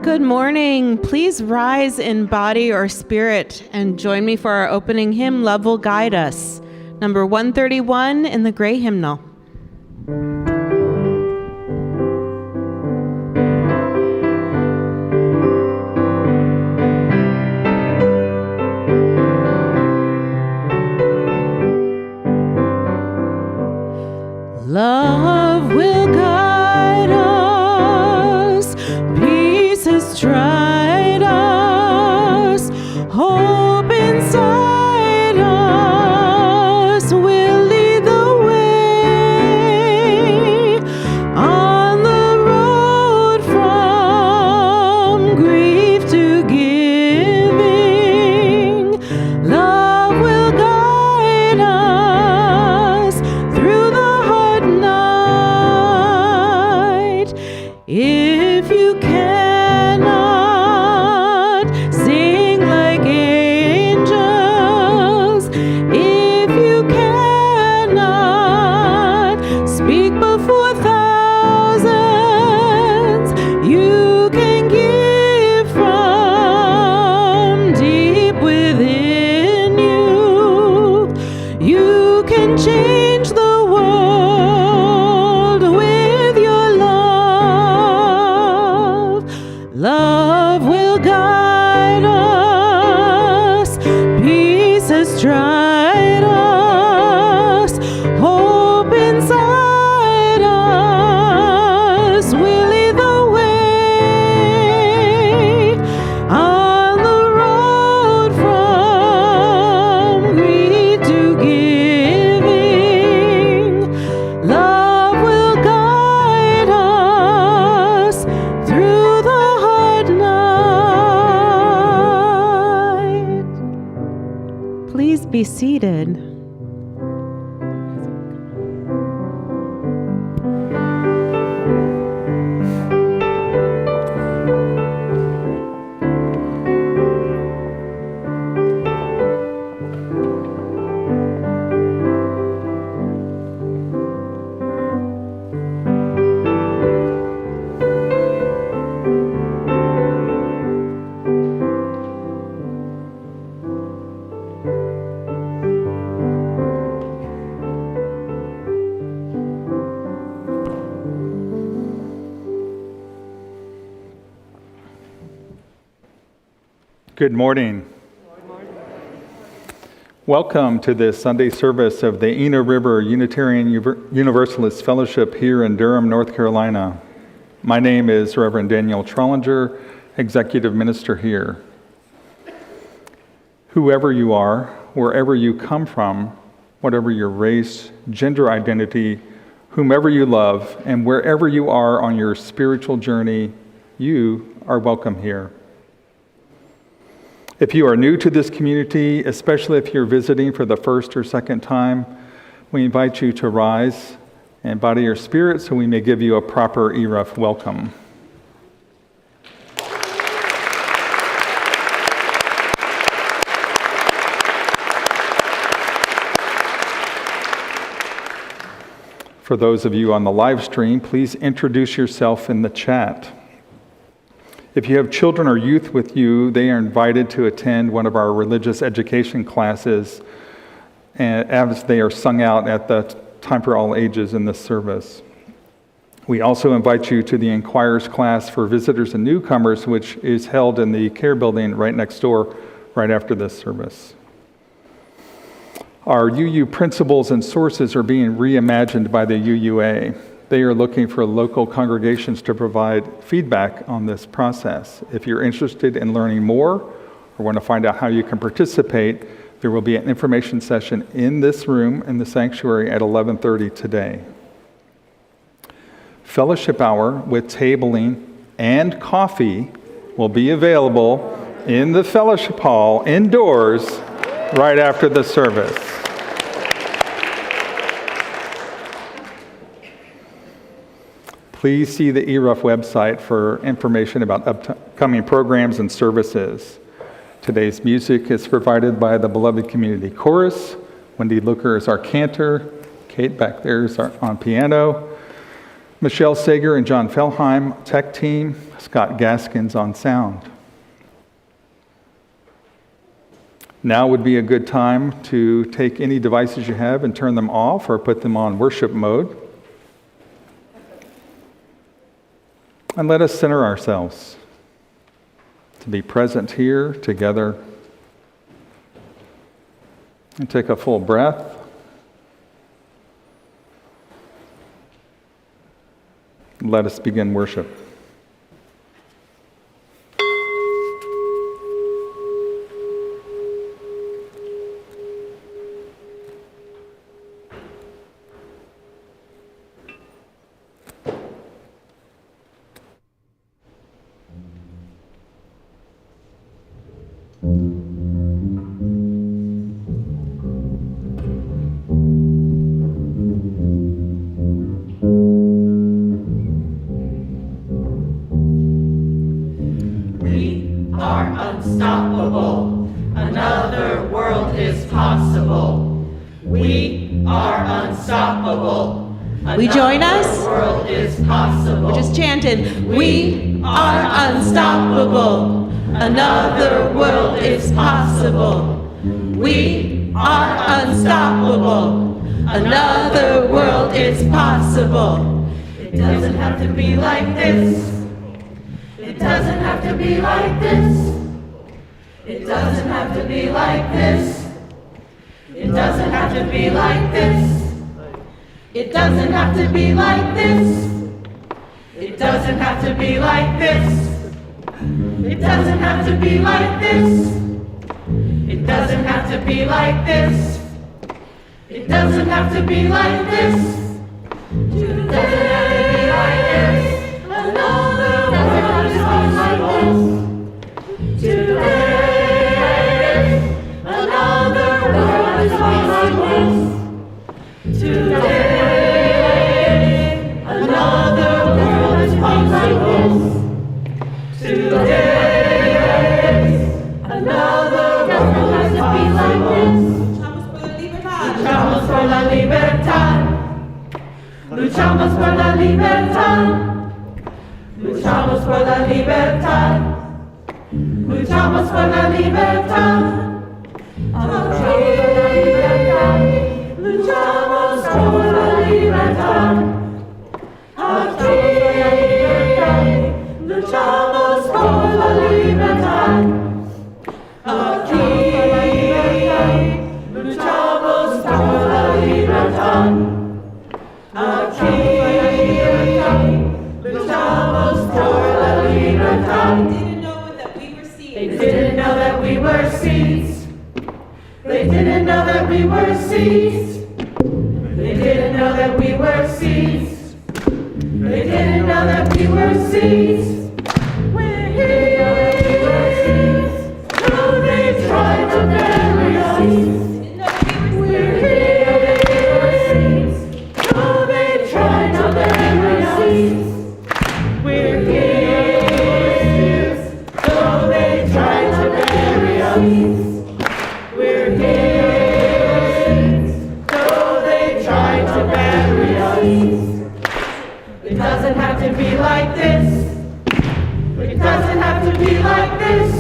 Good morning. Please rise in body or spirit and join me for our opening hymn, Love Will Guide Us, number 131 in the Gray Hymnal. Love will guide us, peace has tried us, hope inside us will lead the way on the road from grief to giving. Love will guide us through the night. If you cannot sing like angels, if you cannot speak before thousands, you can give from deep within you. You can change the world with your love. Love will guide us, peace has tried us, hope inside us will lead the way on the road from greed to giving. Love will guide us through the hard night. Please be seated. Good morning. Welcome to this Sunday service of the Eno River Unitarian Universalist Fellowship here in Durham, North Carolina. My name is Reverend Daniel Trollinger, Executive Minister here. Whoever you are, wherever you come from, whatever your race, gender identity, whomever you love, and wherever you are on your spiritual journey, you are welcome here. If you are new to this community, especially if you're visiting for the first or second time, we invite you to rise and body your spirit so we may give you a proper ERUF welcome. For those of you on the live stream, please introduce yourself in the chat. If you have children or youth with you, they are invited to attend one of our religious education classes as they are sung out at the Time for All Ages in this service. We also invite you to the Inquirers class for visitors and newcomers, which is held in the Care Building right next door, right after this service. Our UU principles and sources are being reimagined by the UUA. They are looking for local congregations to provide feedback on this process. If you're interested in learning more or want to find out how you can participate, there will be an information session in this room in the sanctuary at 11:30 today. Fellowship hour with tabling and coffee will be available in the fellowship hall indoors right after the service. Please see the ERUF website for information about upcoming programs and services. Today's music is provided by the Beloved Community Chorus. Wendy Looker is our cantor. Kate back there is on piano. Michelle Sager and John Fellheim, tech team. Scott Gaskins on sound. Now would be a good time to take any devices you have and turn them off or put them on worship mode. And let us center ourselves to be present here together. And take a full breath. Let us begin worship. Unstoppable. Another world is possible. We are unstoppable. We join us? Another world is possible. We're just chanting. We are unstoppable. Another world is possible. We are unstoppable. Another world is possible. It doesn't have to be like this. It doesn't have to be like this. It doesn't have to be like this. It doesn't have to be like this. It doesn't have to be like this. It doesn't have to be like this. It doesn't have to be like this. It doesn't have to be like this. It doesn't have to be like this. It doesn't have to be like this. Another world is possible. Today, another world is possible. Today, another world is possible. Today, another world is possible. Luchamos por la libertad. Luchamos por la libertad. Luchamos por la libertad. Luchamos por la libertad. Luchamos por la libertad. Aquí, luchamos por la libertad. Aquí, luchamos por la libertad. Aquí, luchamos por la libertad. They didn't know that we were seeds. They didn't know that we were seeds. They didn't know that we were seeds. They didn't know that we were seeds. We're here. No, they tried to bury us. We're here. No, they tried to bury us. We're here. Trying to bury us. We're here. Though they tried to bury us. It doesn't have to be like this. It doesn't have to be like this.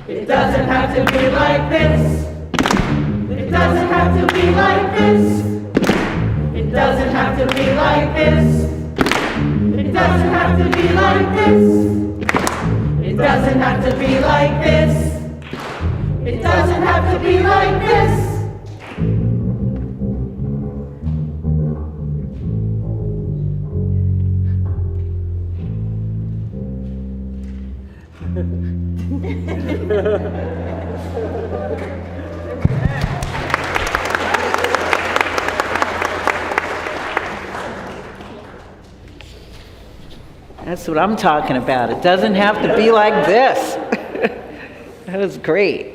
It doesn't have to be like this. It doesn't have to be like this. It doesn't have to be like this. It doesn't have to be like this. It doesn't have to be like this. It doesn't have to be like this. That's what I'm talking about. It doesn't have to be like this. That was great.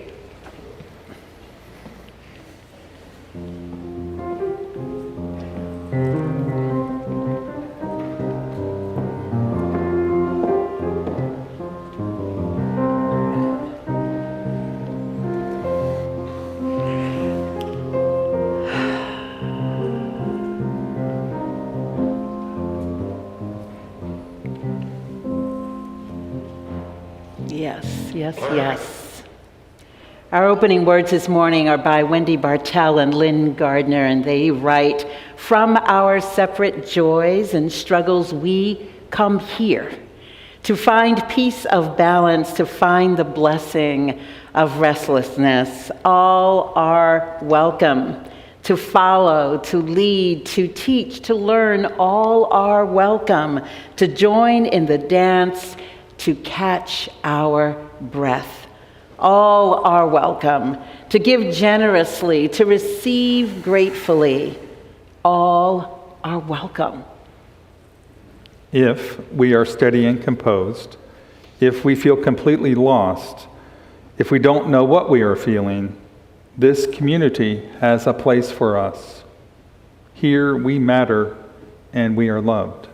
yes, yes, yes. Our opening words this morning are by Wendy Bartell and Lynn Gardner, and they write, "From our separate joys and struggles we come here to find peace of balance, to find the blessing of restlessness. All are welcome. To follow, to lead, to teach, to learn, all are welcome. To join in the dance, to catch our breath. All are welcome. To give generously, to receive gratefully. All are welcome." If we are steady and composed, if we feel completely lost, if we don't know what we are feeling, this community has a place for us. Here we matter and we are loved.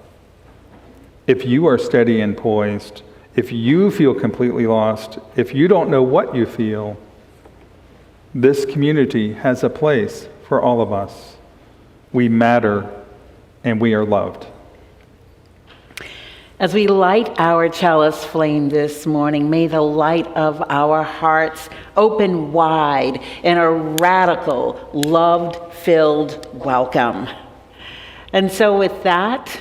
If you are steady and poised, if you feel completely lost, if you don't know what you feel, this community has a place for all of us. We matter and we are loved. As we light our chalice flame this morning, may the light of our hearts open wide in a radical, love-filled welcome. And so with that,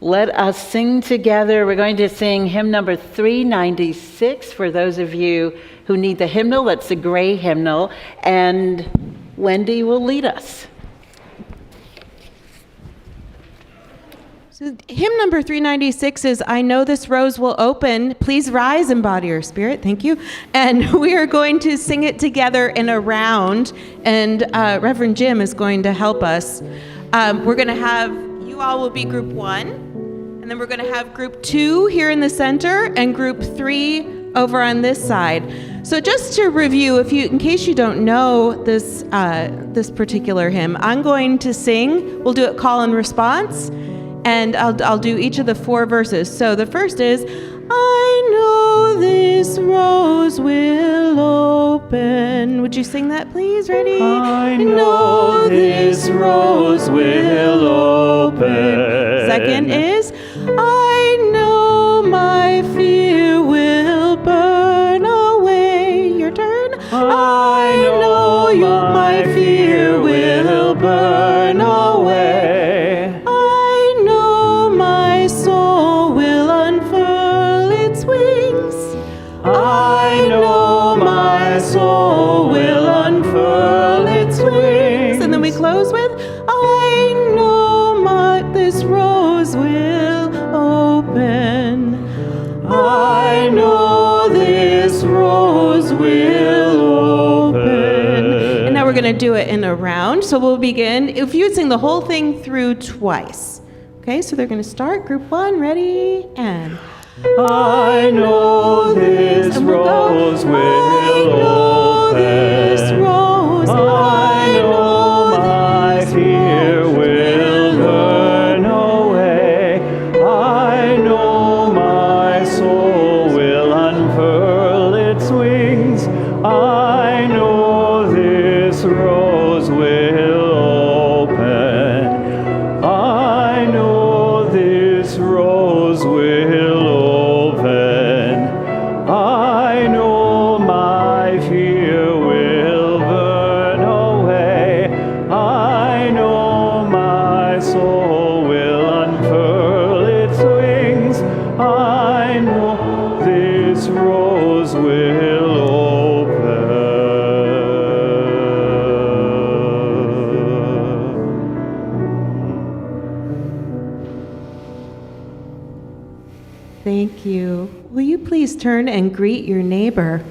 let us sing together. We're going to sing hymn number 396 for those of you who need the hymnal. That's the gray hymnal, and Wendy will lead us. So hymn number 396 is "I Know This Rose Will Open." Please rise in body or spirit. Thank you. And we are going to sing it together in a round, and Reverend Jim is going to help us. We're going to have, you all will be group 1, and then we're going to have group 2 here in the center and group 3 over on this side. So just to review, in case you don't know this particular hymn, I'm going to sing. We'll do it call and response. And I'll do each of the 4 verses. So the first is, "I know this rose will open." Would you sing that, please? Ready? I know this rose will open. Second is, "I know my fear will burn away." Your turn. I know my fear will burn away. I know my soul will unfurl its wings. And then we close with, "I know this rose will open." I know this rose will open. And now we're going to do it in a round. So we'll begin. If you would sing the whole thing through twice. Okay, so they're going to start. Group 1, ready, and... I know this rose will open. This rose, I know my fear will burn away. I know my soul will unfurl its wings. I know this rose will open. I know this rose will open. I know my fear will burn away. I know my soul will unfurl its wings. I know this rose will open. Thank you. Will you please turn and greet your neighbor?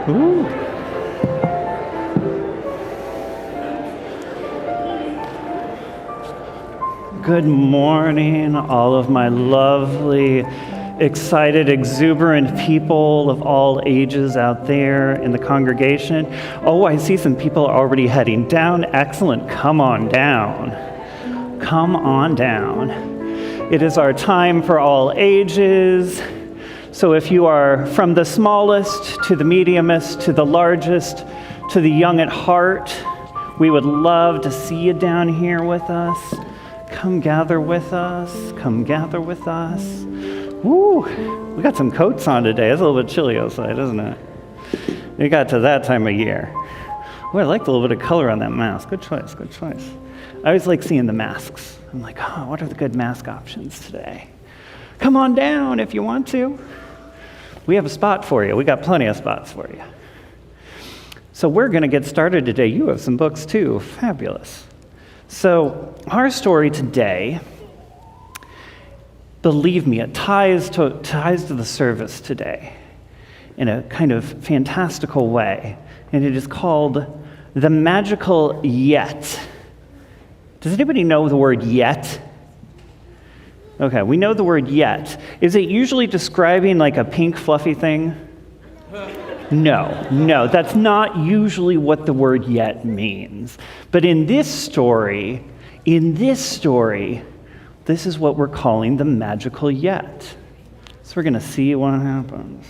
Ooh. Good morning, all of my lovely, excited, exuberant people of all ages out there in the congregation. Oh, I see some people already heading down. Excellent. Come on down. Come on down. It is our time for all ages. So if you are from the smallest to the mediumest to the largest to the young at heart, we would love to see you down here with us. Come gather with us. Come gather with us. Woo! We got some coats on today. It's a little bit chilly outside, isn't it? We got to that time of year. Oh, I like the little bit of color on that mask. Good choice, good choice. I always like seeing the masks. I'm like, oh, what are the good mask options today? Come on down if you want to. We have a spot for you. We got plenty of spots for you. So we're going to get started today. You have some books too. Fabulous. So our story today, believe me, it ties to the service today in a kind of fantastical way. And it is called The Magical Yet. Does anybody know the word yet? Okay, we know the word yet. Is it usually describing like a pink fluffy thing? No, that's not usually what the word yet means. But in this story, this is what we're calling the magical yet. So we're going to see what happens.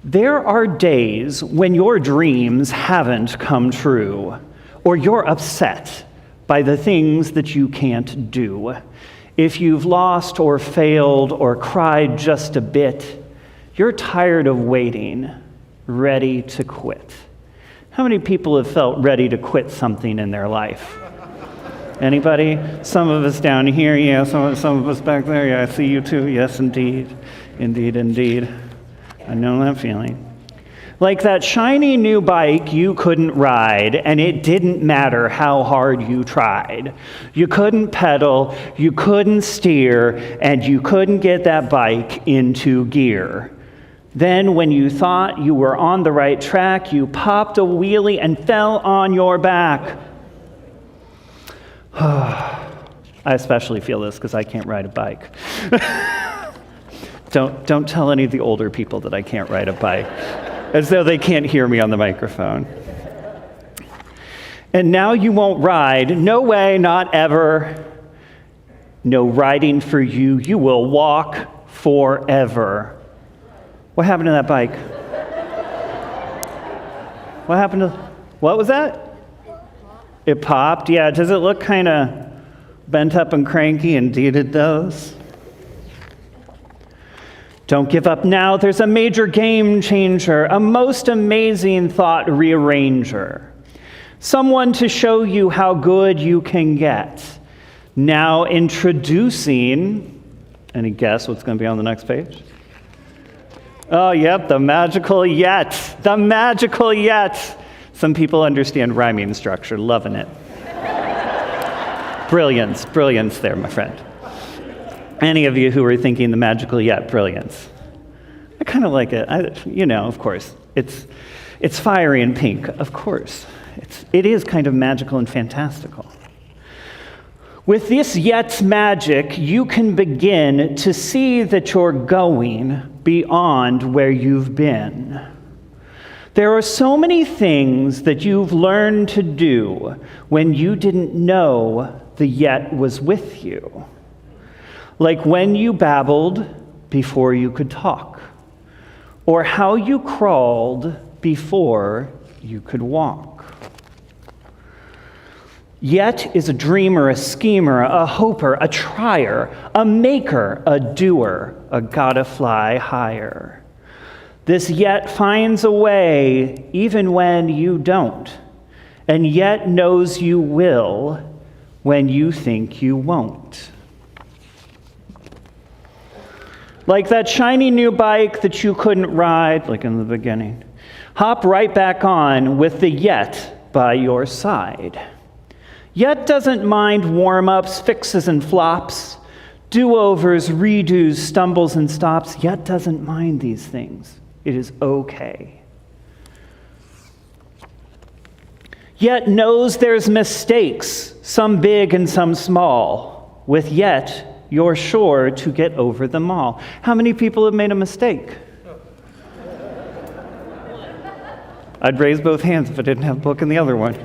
There are days when your dreams haven't come true, or you're upset by the things that you can't do. If you've lost or failed or cried just a bit, you're tired of waiting, ready to quit. How many people have felt ready to quit something in their life? Anybody? Some of us down here, yeah, some of us back there, yeah, I see you too, yes, indeed. Indeed. I know that feeling. Like that shiny new bike you couldn't ride, and it didn't matter how hard you tried. You couldn't pedal, you couldn't steer, and you couldn't get that bike into gear. Then when you thought you were on the right track, you popped a wheelie and fell on your back. I especially feel this because I can't ride a bike. Don't tell any of the older people that I can't ride a bike, as though they can't hear me on the microphone. And now you won't ride. No way, not ever. No riding for you. You will walk forever. What happened to that bike? What was that? It popped? Yeah, does it look kind of bent up and cranky? Indeed it does. Don't give up now. There's a major game changer, a most amazing thought rearranger. Someone to show you how good you can get. Now introducing, any guess what's going to be on the next page? Oh, yep, the magical yet. The magical yet. Some people understand rhyming structure, loving it. Brilliance there, my friend. Any of you who are thinking the magical yet, brilliance. I kind of like it. Of course. It's fiery and pink, of course. It is kind of magical and fantastical. With this yet magic, you can begin to see that you're going beyond where you've been. There are so many things that you've learned to do when you didn't know the yet was with you. Like when you babbled before you could talk, or how you crawled before you could walk. Yet is a dreamer, a schemer, a hoper, a trier, a maker, a doer, a gotta fly higher. This yet finds a way even when you don't, and yet knows you will when you think you won't. Like that shiny new bike that you couldn't ride, like in the beginning. Hop right back on with the yet by your side. Yet doesn't mind warm-ups, fixes, and flops. do-overs, redos, stumbles, and stops, yet doesn't mind these things. It is okay. Yet knows there's mistakes, some big and some small, with yet you're sure to get over them all. How many people have made a mistake? I'd raise both hands if I didn't have a book in the other one.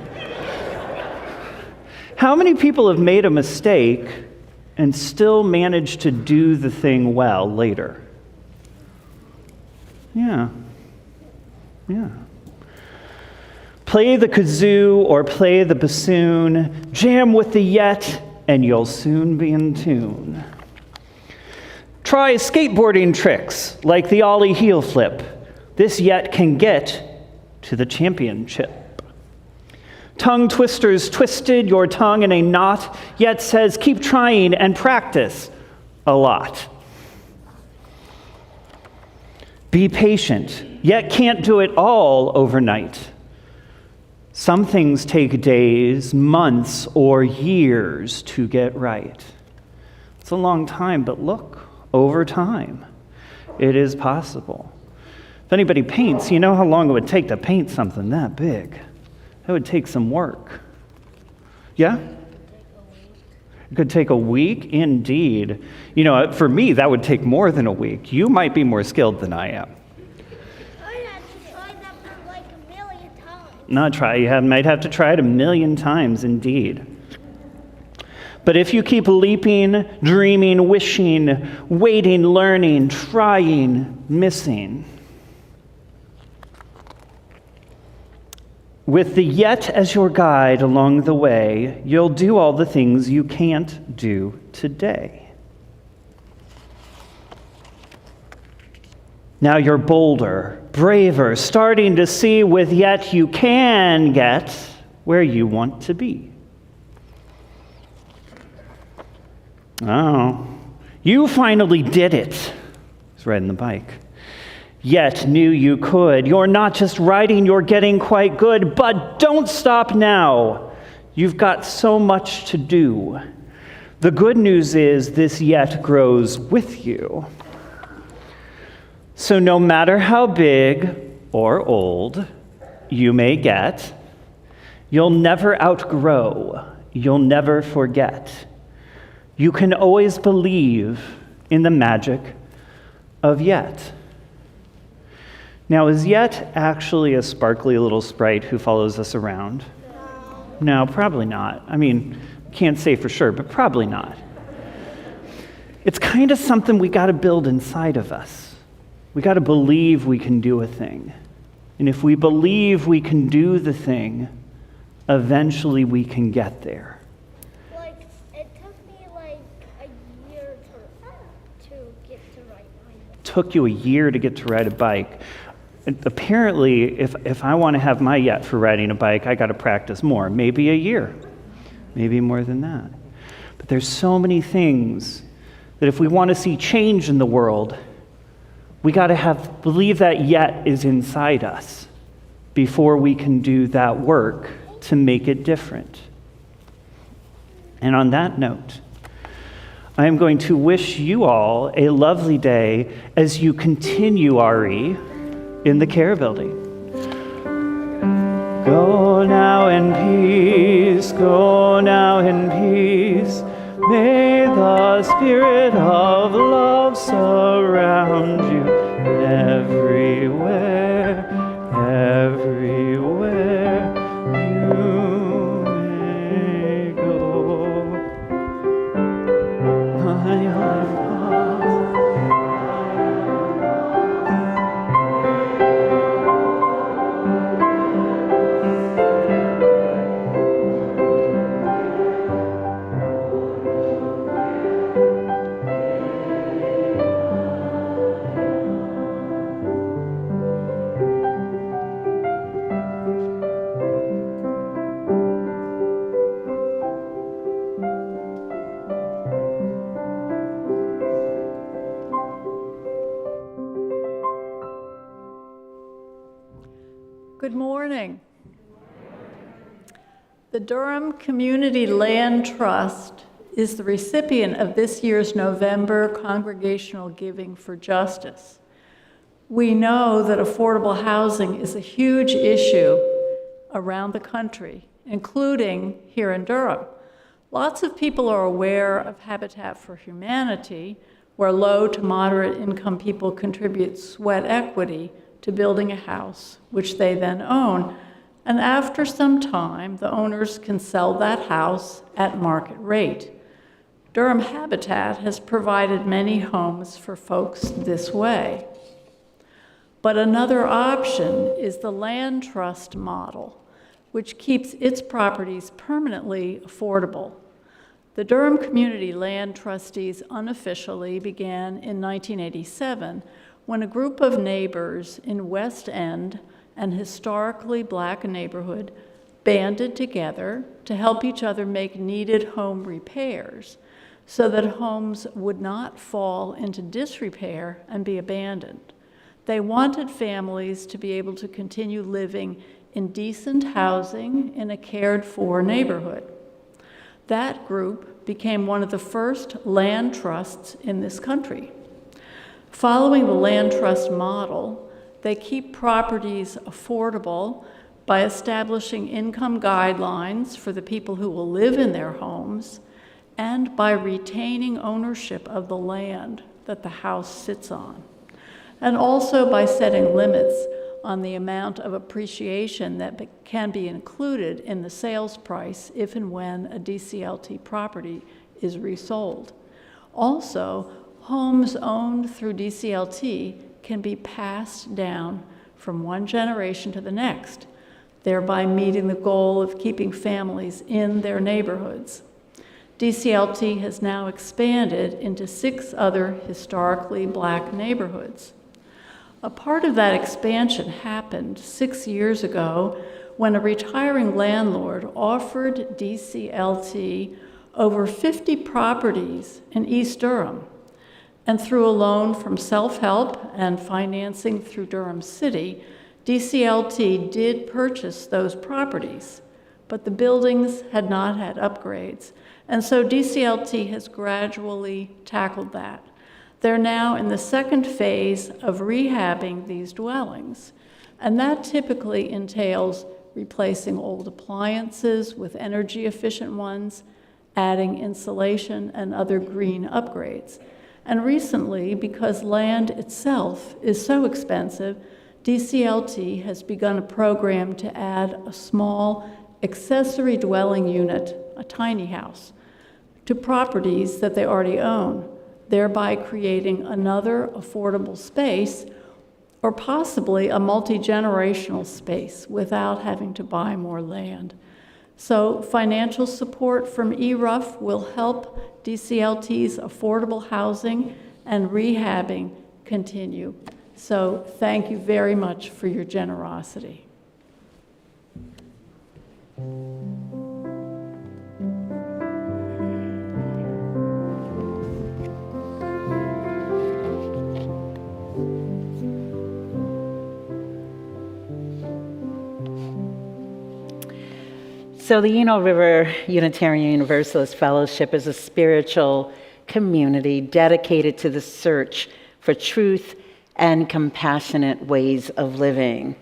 How many people have made a mistake and still managed to do the thing well later? Yeah. Play the kazoo or play the bassoon, jam with the yet, and you'll soon be in tune. Try skateboarding tricks like the ollie heel flip. This yet can get to the championship. Tongue twisters twisted your tongue in a knot, yet says keep trying and practice a lot. Be patient, yet can't do it all overnight. Some things take days, months, or years to get right. It's a long time, but look, over time, it is possible. If anybody paints, you know how long it would take to paint something that big. That would take some work. Yeah? It could take a week, indeed. You know, for me, that would take more than a week. You might be more skilled than I am. I had to try that for like a million times. Not try, you might have to try it 1,000,000 times, indeed. But if you keep leaping, dreaming, wishing, waiting, learning, trying, missing, with the yet as your guide along the way, you'll do all the things you can't do today. Now you're bolder, braver, starting to see with yet you can get where you want to be. Oh, you finally did it. He's riding the bike. Yet knew you could. You're not just riding, you're getting quite good, but don't stop now. You've got so much to do. The good news is this yet grows with you. So no matter how big or old you may get, you'll never outgrow, you'll never forget. You can always believe in the magic of yet. Now, is Yet actually a sparkly little sprite who follows us around? No, probably not. I mean, can't say for sure, but probably not. It's kind of something we got to build inside of us. We got to believe we can do a thing. And if we believe we can do the thing, eventually we can get there. Like, it took me like a year to get to ride my bike. Took you a year to get to ride a bike. Apparently, if I want to have my yet for riding a bike, I got to practice more. Maybe a year, maybe more than that. But there's so many things that if we want to see change in the world, we got to believe that yet is inside us before we can do that work to make it different. And on that note, I am going to wish you all a lovely day as you continue, Ari, in the care building. Go now in peace, go now in peace. May the spirit of love surround you everywhere, everywhere you may go. Good morning. The Durham Community Land Trust is the recipient of this year's November Congregational Giving for Justice. We know that affordable housing is a huge issue around the country, including here in Durham. Lots of people are aware of Habitat for Humanity, where low to moderate income people contribute sweat equity to building a house, which they then own. And after some time, the owners can sell that house at market rate. Durham Habitat has provided many homes for folks this way. But another option is the land trust model, which keeps its properties permanently affordable. The Durham Community Land Trustees unofficially began in 1987 when a group of neighbors in West End, an historically black neighborhood, banded together to help each other make needed home repairs so that homes would not fall into disrepair and be abandoned. They wanted families to be able to continue living in decent housing in a cared-for neighborhood. That group became one of the first land trusts in this country. Following the land trust model, they keep properties affordable by establishing income guidelines for the people who will live in their homes and by retaining ownership of the land that the house sits on, and also by setting limits on the amount of appreciation that can be included in the sales price if and when a DCLT property is resold. Also, homes owned through DCLT can be passed down from one generation to the next, thereby meeting the goal of keeping families in their neighborhoods. DCLT has now expanded into 6 other historically black neighborhoods. A part of that expansion happened 6 years ago when a retiring landlord offered DCLT over 50 properties in East Durham. And through a loan from self-help and financing through Durham City, DCLT did purchase those properties, but the buildings had not had upgrades. And so DCLT has gradually tackled that. They're now in the second phase of rehabbing these dwellings, and that typically entails replacing old appliances with energy-efficient ones, adding insulation and other green upgrades. And recently, because land itself is so expensive, DCLT has begun a program to add a small accessory dwelling unit, a tiny house, to properties that they already own, thereby creating another affordable space or possibly a multi-generational space without having to buy more land. So financial support from ERUF will help DCLT's affordable housing and rehabbing continue. So thank you very much for your generosity. So the Eno River Unitarian Universalist Fellowship is a spiritual community dedicated to the search for truth and compassionate ways of living.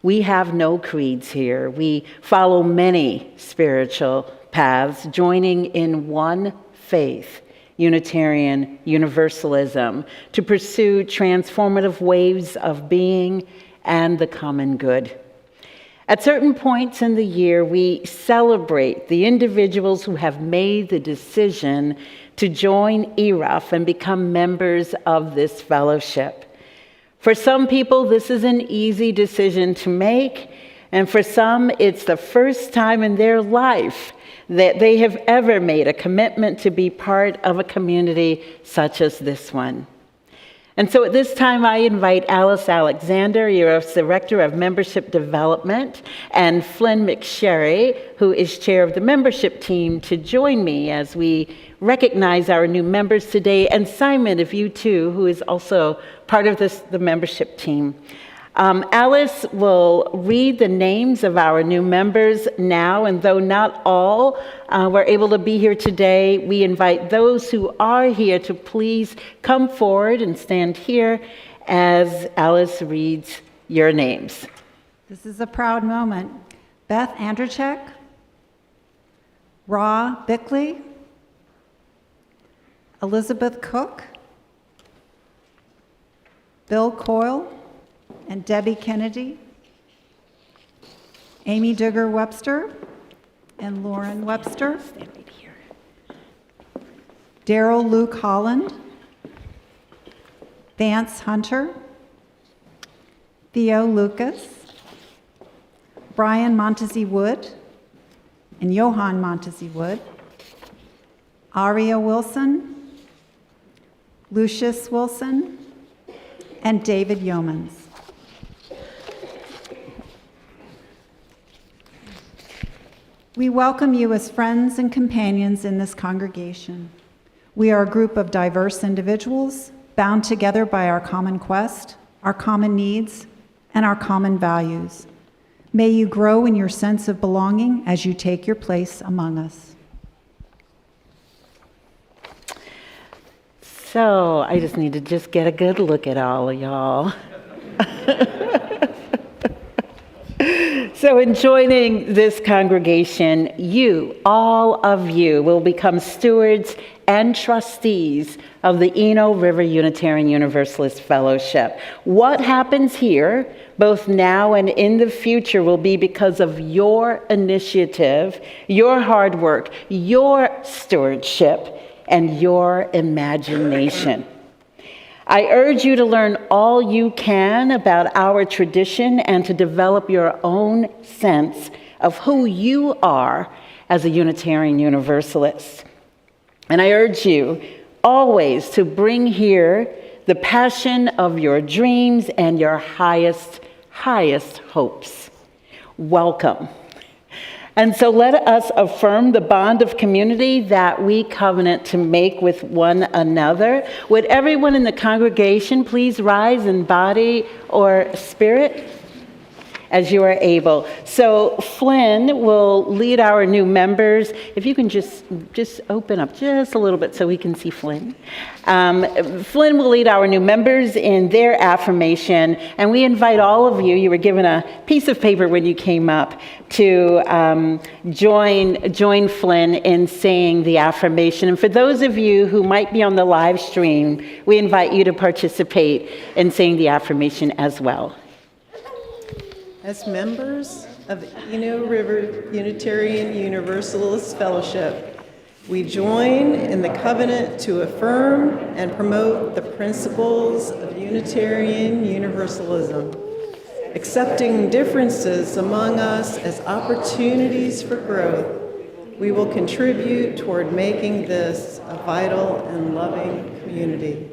We have no creeds here. We follow many spiritual paths, joining in one faith, Unitarian Universalism, to pursue transformative ways of being and the common good. At certain points in the year, we celebrate the individuals who have made the decision to join ERUF and become members of this fellowship. For some people, this is an easy decision to make, and for some, it's the first time in their life that they have ever made a commitment to be part of a community such as this one. And so at this time, I invite Alice Alexander, ERUF's Director of Membership Development, and Flynn McSherry, who is Chair of the Membership Team, to join me as we recognize our new members today, and Simon, if you too, who is also part of the membership team. Alice will read the names of our new members now, and though not all were able to be here today, we invite those who are here to please come forward and stand here as Alice reads your names. This is a proud moment. Beth Andrzejczyk, Ra Bickley, Elizabeth Cook, Bill Coyle, and Debbie Kennedy, Amy Duggar Webster, and Lauren Webster, Daryl Luke Holland, Vance Hunter, Theo Lucas, Brian Montesey Wood, and Johan Montesey Wood, Aria Wilson, Lucius Wilson, and David Yeomans. We welcome you as friends and companions in this congregation. We are a group of diverse individuals bound together by our common quest, our common needs, and our common values. May you grow in your sense of belonging as you take your place among us. So I just need to get a good look at all of y'all. So in joining this congregation, you, all of you, will become stewards and trustees of the Eno River Unitarian Universalist Fellowship. What happens here, both now and in the future, will be because of your initiative, your hard work, your stewardship, and your imagination. I urge you to learn all you can about our tradition and to develop your own sense of who you are as a Unitarian Universalist. And I urge you always to bring here the passion of your dreams and your highest hopes. Welcome. And so let us affirm the bond of community that we covenant to make with one another. Would everyone in the congregation please rise in body or spirit as you are able? So Flynn will lead our new members. If you can just open up just a little bit so we can see Flynn. Flynn will lead our new members in their affirmation, and we invite all of you, you were given a piece of paper when you came up, to join Flynn in saying the affirmation. And for those of you who might be on the live stream, we invite you to participate in saying the affirmation as well. As members of the Eno River Unitarian Universalist Fellowship, we join in the covenant to affirm and promote the principles of Unitarian Universalism, accepting differences among us as opportunities for growth. We will contribute toward making this a vital and loving community.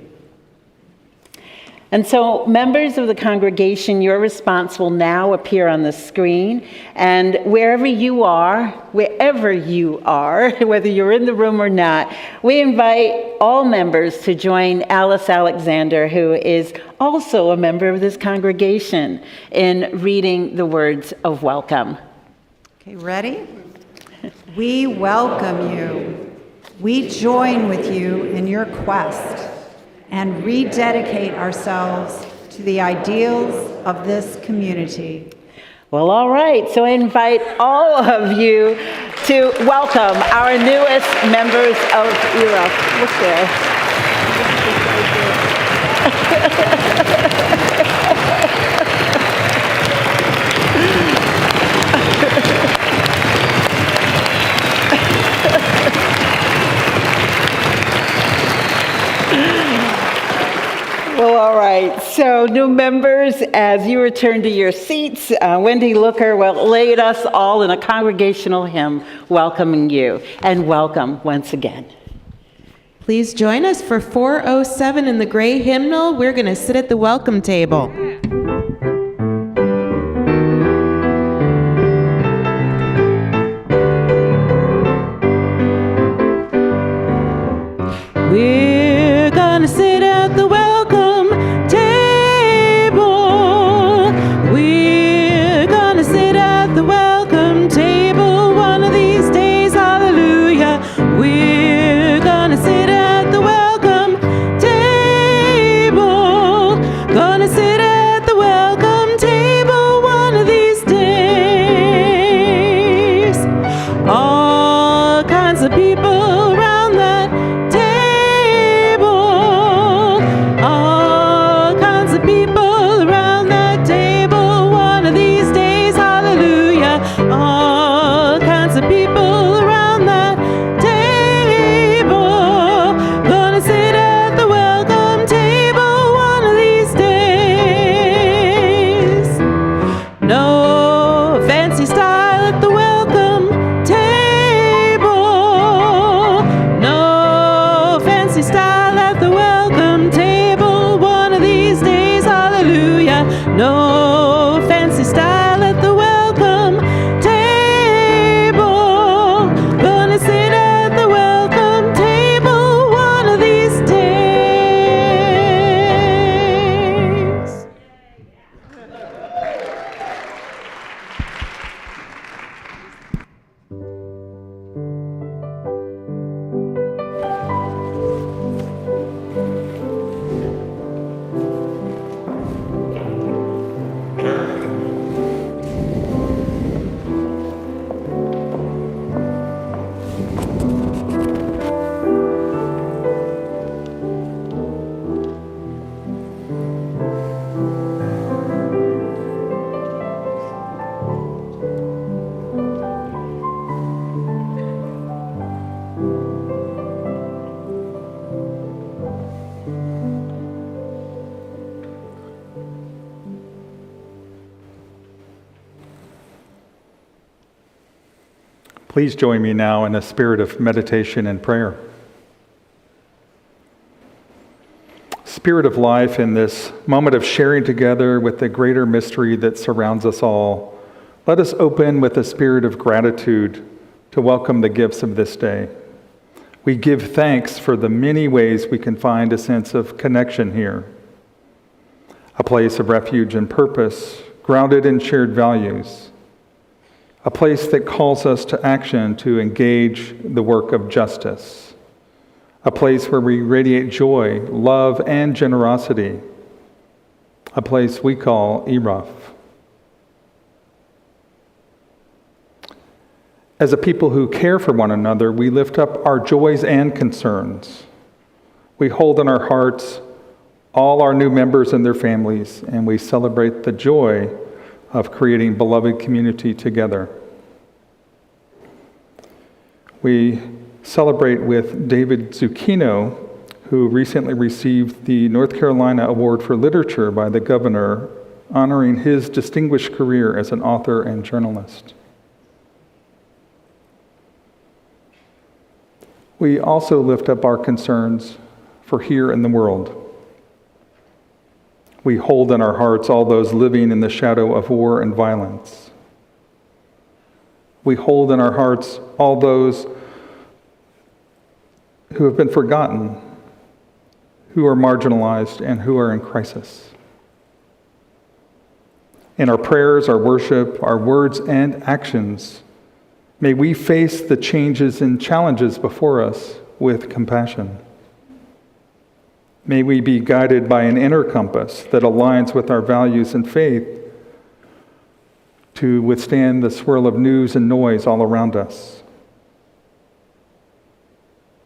And so, members of the congregation, your response will now appear on the screen. And wherever you are, whether you're in the room or not, we invite all members to join Alice Alexander, who is also a member of this congregation, in reading the words of welcome. Okay, ready? We welcome you. We join with you in your quest and rededicate ourselves to the ideals of this community. Well, all right. So I invite all of you to welcome our newest members of ERUF. Look there. Well, all right. So, new members, as you return to your seats, Wendy Looker will lead us all in a congregational hymn welcoming you. And welcome once again. Please join us for 407 in the gray hymnal. We're going to sit at the welcome table. We're gonna sit at the welcome table of people around that table. All kinds of people around that table. One of these days, hallelujah. All kinds of people around that table. Gonna sit at the welcome table one of these days. No fancy style at the welcome table. No fancy style at the welcome table one of these days. Hallelujah. No fancy style at the welcome table. Gonna sit at the welcome table one of these days. Please join me now in a spirit of meditation and prayer. Spirit of life, in this moment of sharing together with the greater mystery that surrounds us all, let us open with a spirit of gratitude to welcome the gifts of this day. We give thanks for the many ways we can find a sense of connection here. A place of refuge and purpose, grounded in shared values. A place that calls us to action to engage the work of justice. A place where we radiate joy, love, and generosity. A place we call Eruff. As a people who care for one another, we lift up our joys and concerns. We hold in our hearts all our new members and their families, and we celebrate the joy of creating beloved community together. We celebrate with David Zucchino, who recently received the North Carolina Award for Literature by the governor, honoring his distinguished career as an author and journalist. We also lift up our concerns for here in the world. We hold in our hearts all those living in the shadow of war and violence. We hold in our hearts all those who have been forgotten, who are marginalized, and who are in crisis. In our prayers, our worship, our words, and actions, may we face the changes and challenges before us with compassion. May we be guided by an inner compass that aligns with our values and faith to withstand the swirl of news and noise all around us.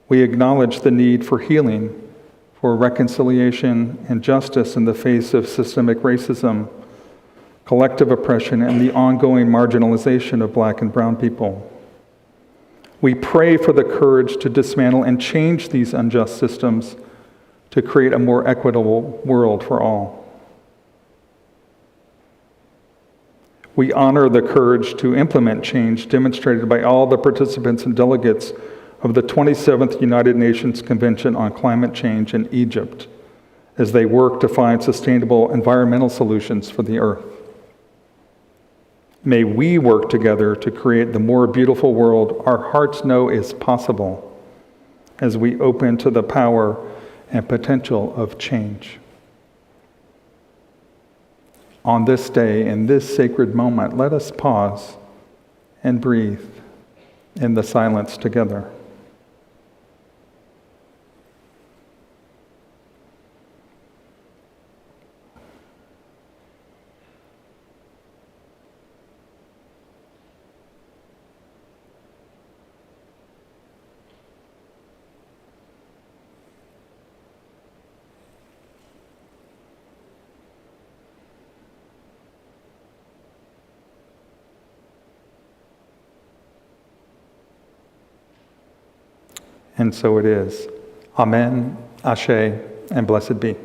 We acknowledge the need for healing, for reconciliation and justice in the face of systemic racism, collective oppression, and the ongoing marginalization of Black and brown people. We pray for the courage to dismantle and change these unjust systems to create a more equitable world for all. We honor the courage to implement change demonstrated by all the participants and delegates of the 27th United Nations Convention on Climate Change in Egypt as they work to find sustainable environmental solutions for the earth. May we work together to create the more beautiful world our hearts know is possible as we open to the power and potential of change. On this day, in this sacred moment, let us pause and breathe in the silence together. and so it is. Amen, Ashe, and blessed be.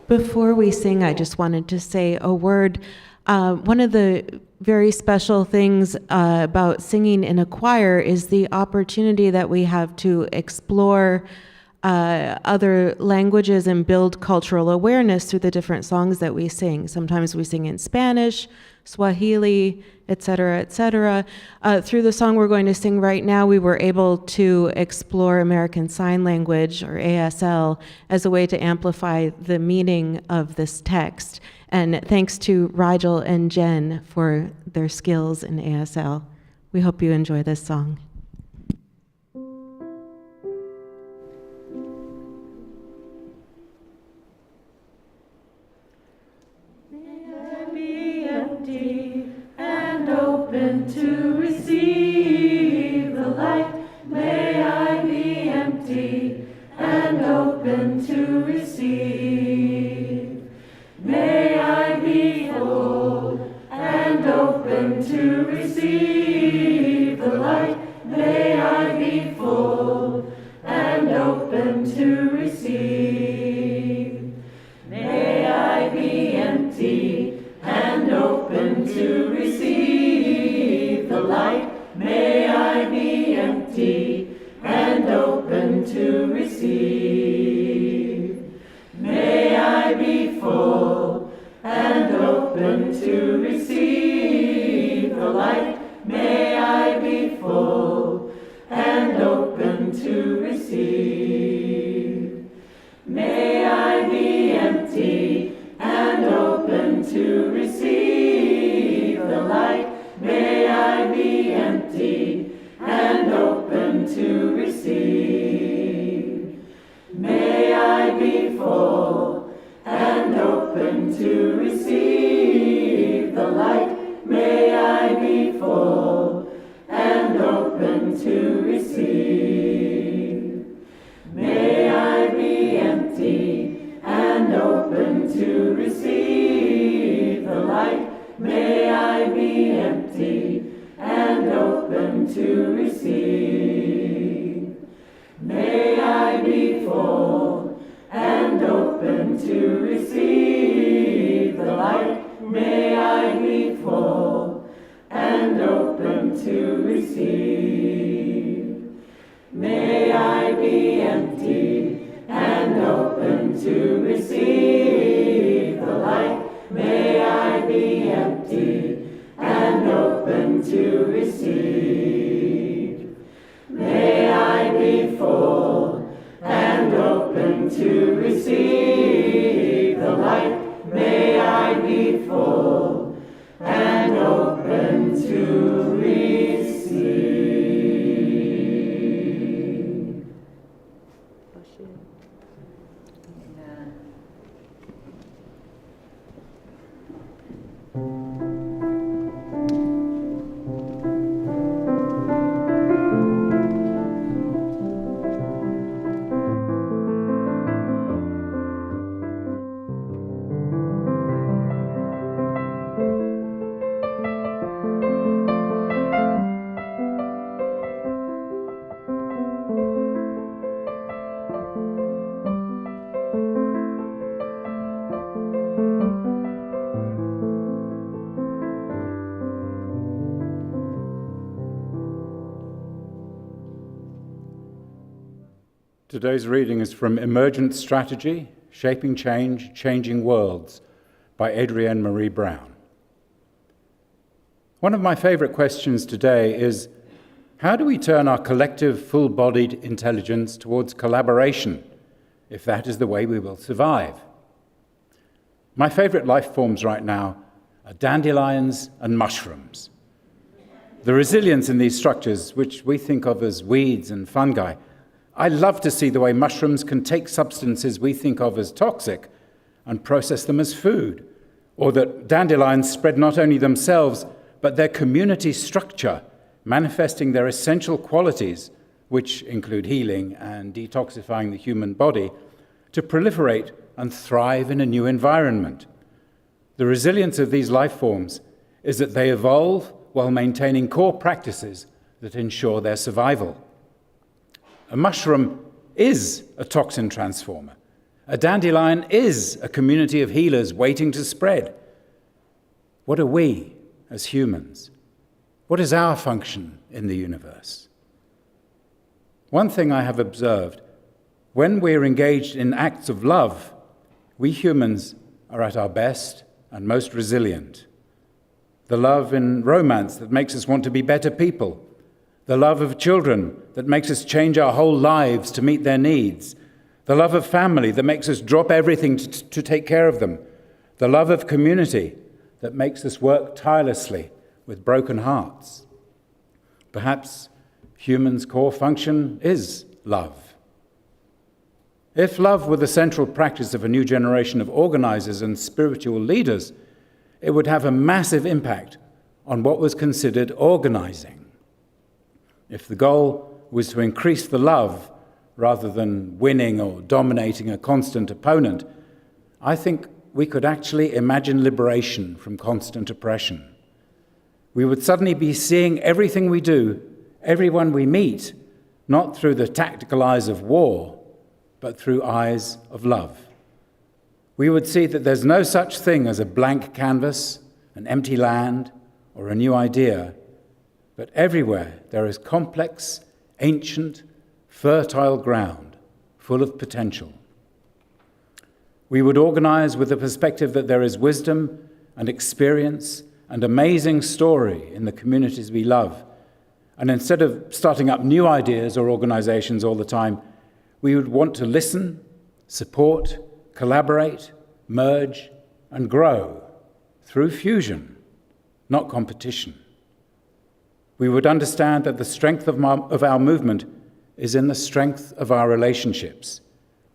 Before we sing, I just wanted to say a word. One of the very special things about singing in a choir is the opportunity that we have to explore other languages and build cultural awareness through the different songs that we sing. Sometimes we sing in Spanish, Swahili, etc., etc. Through the song we're going to sing right now, we were able to explore American Sign Language, or ASL, as a way to amplify the meaning of this text. And thanks to Rigel and Jen for their skills in ASL. We hope you enjoy this song. And open to receive the light. May I be empty and open to receive. May I be full and open to receive the light. May I be full and open to receive. May I be empty and open to receive the light. May I be empty and open to receive. May I be full and open to receive the light. May I be full and open to receive. May I be empty and open to receive the light. May I be empty and open to receive. May I be full and open to receive the light. May I be full and open to receive. May I be empty and open to receive the light. May I be empty and open to receive. May I be full and open to receive the light. May I be full and open to receive. May I be empty and open to receive the light. May I be empty and open to receive. May I be full and open to receive the light. May I be full and open to receive. Today's reading is from Emergent Strategy, Shaping Change, Changing Worlds by Adrienne Marie Brown. One of my favorite questions today is, how do we turn our collective full-bodied intelligence towards collaboration, if that is the way we will survive? My favorite life forms right now are dandelions and mushrooms. The resilience in these structures, which we think of as weeds and fungi, I love to see the way mushrooms can take substances we think of as toxic and process them as food, or that dandelions spread not only themselves, but their community structure, manifesting their essential qualities, which include healing and detoxifying the human body, to proliferate and thrive in a new environment. The resilience of these life forms is that they evolve while maintaining core practices that ensure their survival. A mushroom is a toxin transformer. A dandelion is a community of healers waiting to spread. What are we as humans? What is our function in the universe? One thing I have observed, when we're engaged in acts of love, we humans are at our best and most resilient. The love in romance that makes us want to be better people. The love of children that makes us change our whole lives to meet their needs. The love of family that makes us drop everything to take care of them. The love of community that makes us work tirelessly with broken hearts. Perhaps humans' core function is love. If love were the central practice of a new generation of organizers and spiritual leaders, it would have a massive impact on what was considered organizing. If the goal was to increase the love rather than winning or dominating a constant opponent, I think we could actually imagine liberation from constant oppression. We would suddenly be seeing everything we do, everyone we meet, not through the tactical eyes of war, but through eyes of love. We would see that there's no such thing as a blank canvas, an empty land, or a new idea, but everywhere there is complex, ancient, fertile ground, full of potential. We would organize with the perspective that there is wisdom and experience and amazing story in the communities we love. And instead of starting up new ideas or organizations all the time, we would want to listen, support, collaborate, merge, and grow through fusion, not competition. We would understand that the strength of our movement is in the strength of our relationships,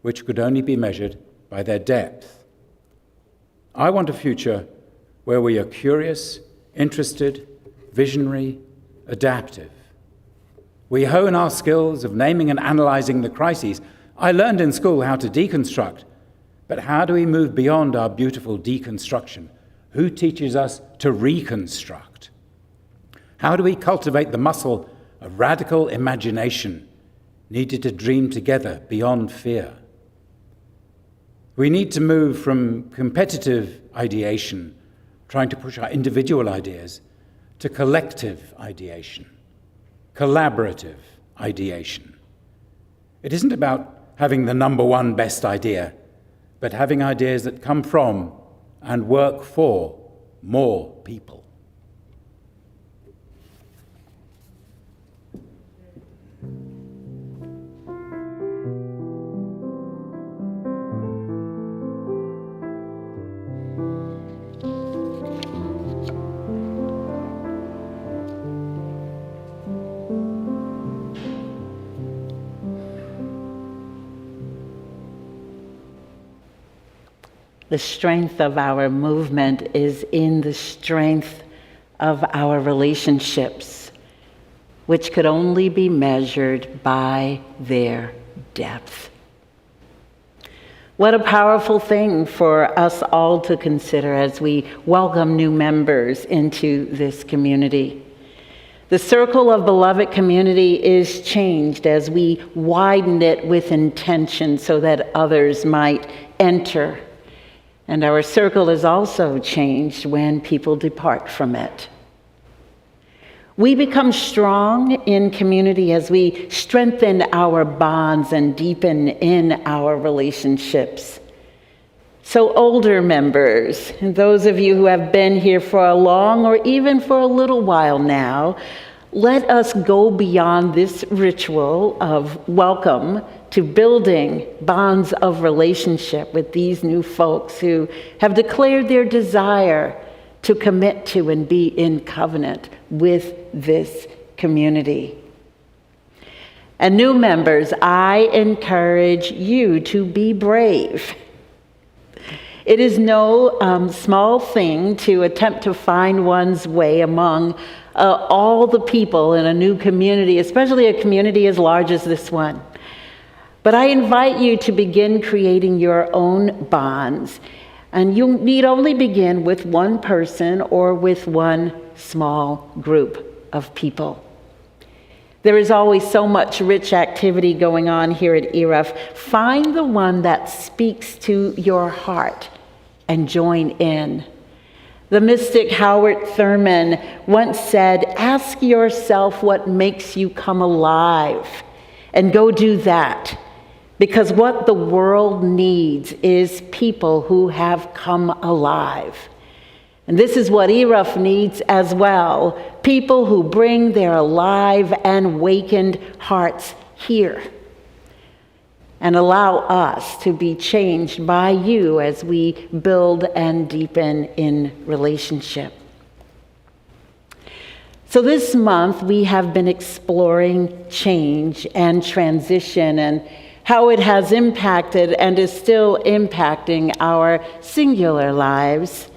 which could only be measured by their depth. I want a future where we are curious, interested, visionary, adaptive. We hone our skills of naming and analyzing the crises. I learned in school how to deconstruct, but how do we move beyond our beautiful deconstruction? Who teaches us to reconstruct? How do we cultivate the muscle of radical imagination needed to dream together beyond fear? We need to move from competitive ideation, trying to push our individual ideas, to collective ideation, collaborative ideation. It isn't about having the number one best idea, but having ideas that come from and work for more people. The strength of our movement is in the strength of our relationships, which could only be measured by their depth. What a powerful thing for us all to consider as we welcome new members into this community. The circle of beloved community is changed as we widen it with intention so that others might enter. And our circle is also changed when people depart from it. We become strong in community as we strengthen our bonds and deepen in our relationships. So older members, and those of you who have been here for a long or even for a little while now, let us go beyond this ritual of welcome to building bonds of relationship with these new folks who have declared their desire to commit to and be in covenant with this community. And new members, I encourage you to be brave. It is no small thing to attempt to find one's way among all the people in a new community, especially a community as large as this one. But I invite you to begin creating your own bonds. And you need only begin with one person or with one small group of people. There is always so much rich activity going on here at ERUF. Find the one that speaks to your heart and join in. The mystic Howard Thurman once said, "Ask yourself what makes you come alive, and go do that. Because what the world needs is people who have come alive." And this is what ERUF needs as well, people who bring their alive and wakened hearts here and allow us to be changed by you as we build and deepen in relationship. So this month we have been exploring change and transition and how it has impacted and is still impacting our singular lives.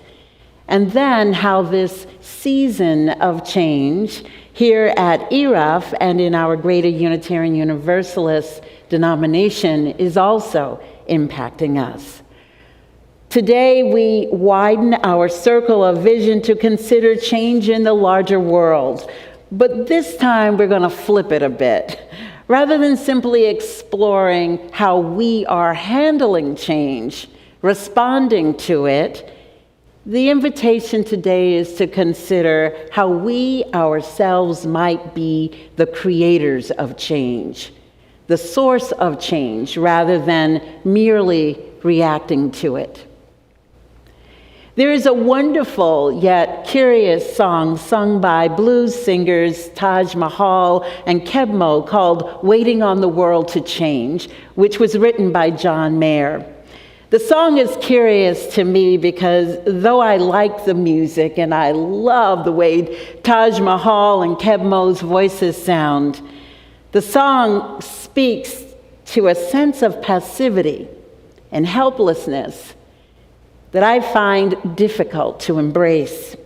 And then how this season of change here at ERUF and in our Greater Unitarian Universalist denomination is also impacting us. Today, we widen our circle of vision to consider change in the larger world. But this time, we're going to flip it a bit. Rather than simply exploring how we are handling change, responding to it, the invitation today is to consider how we ourselves might be the creators of change, the source of change, rather than merely reacting to it. There is a wonderful yet curious song sung by blues singers Taj Mahal and Kebmo called "Waiting on the World to Change," which was written by John Mayer. The song is curious to me because though I like the music and I love the way Taj Mahal and Kebmo's voices sound, the song speaks to a sense of passivity and helplessness that I find difficult to embrace.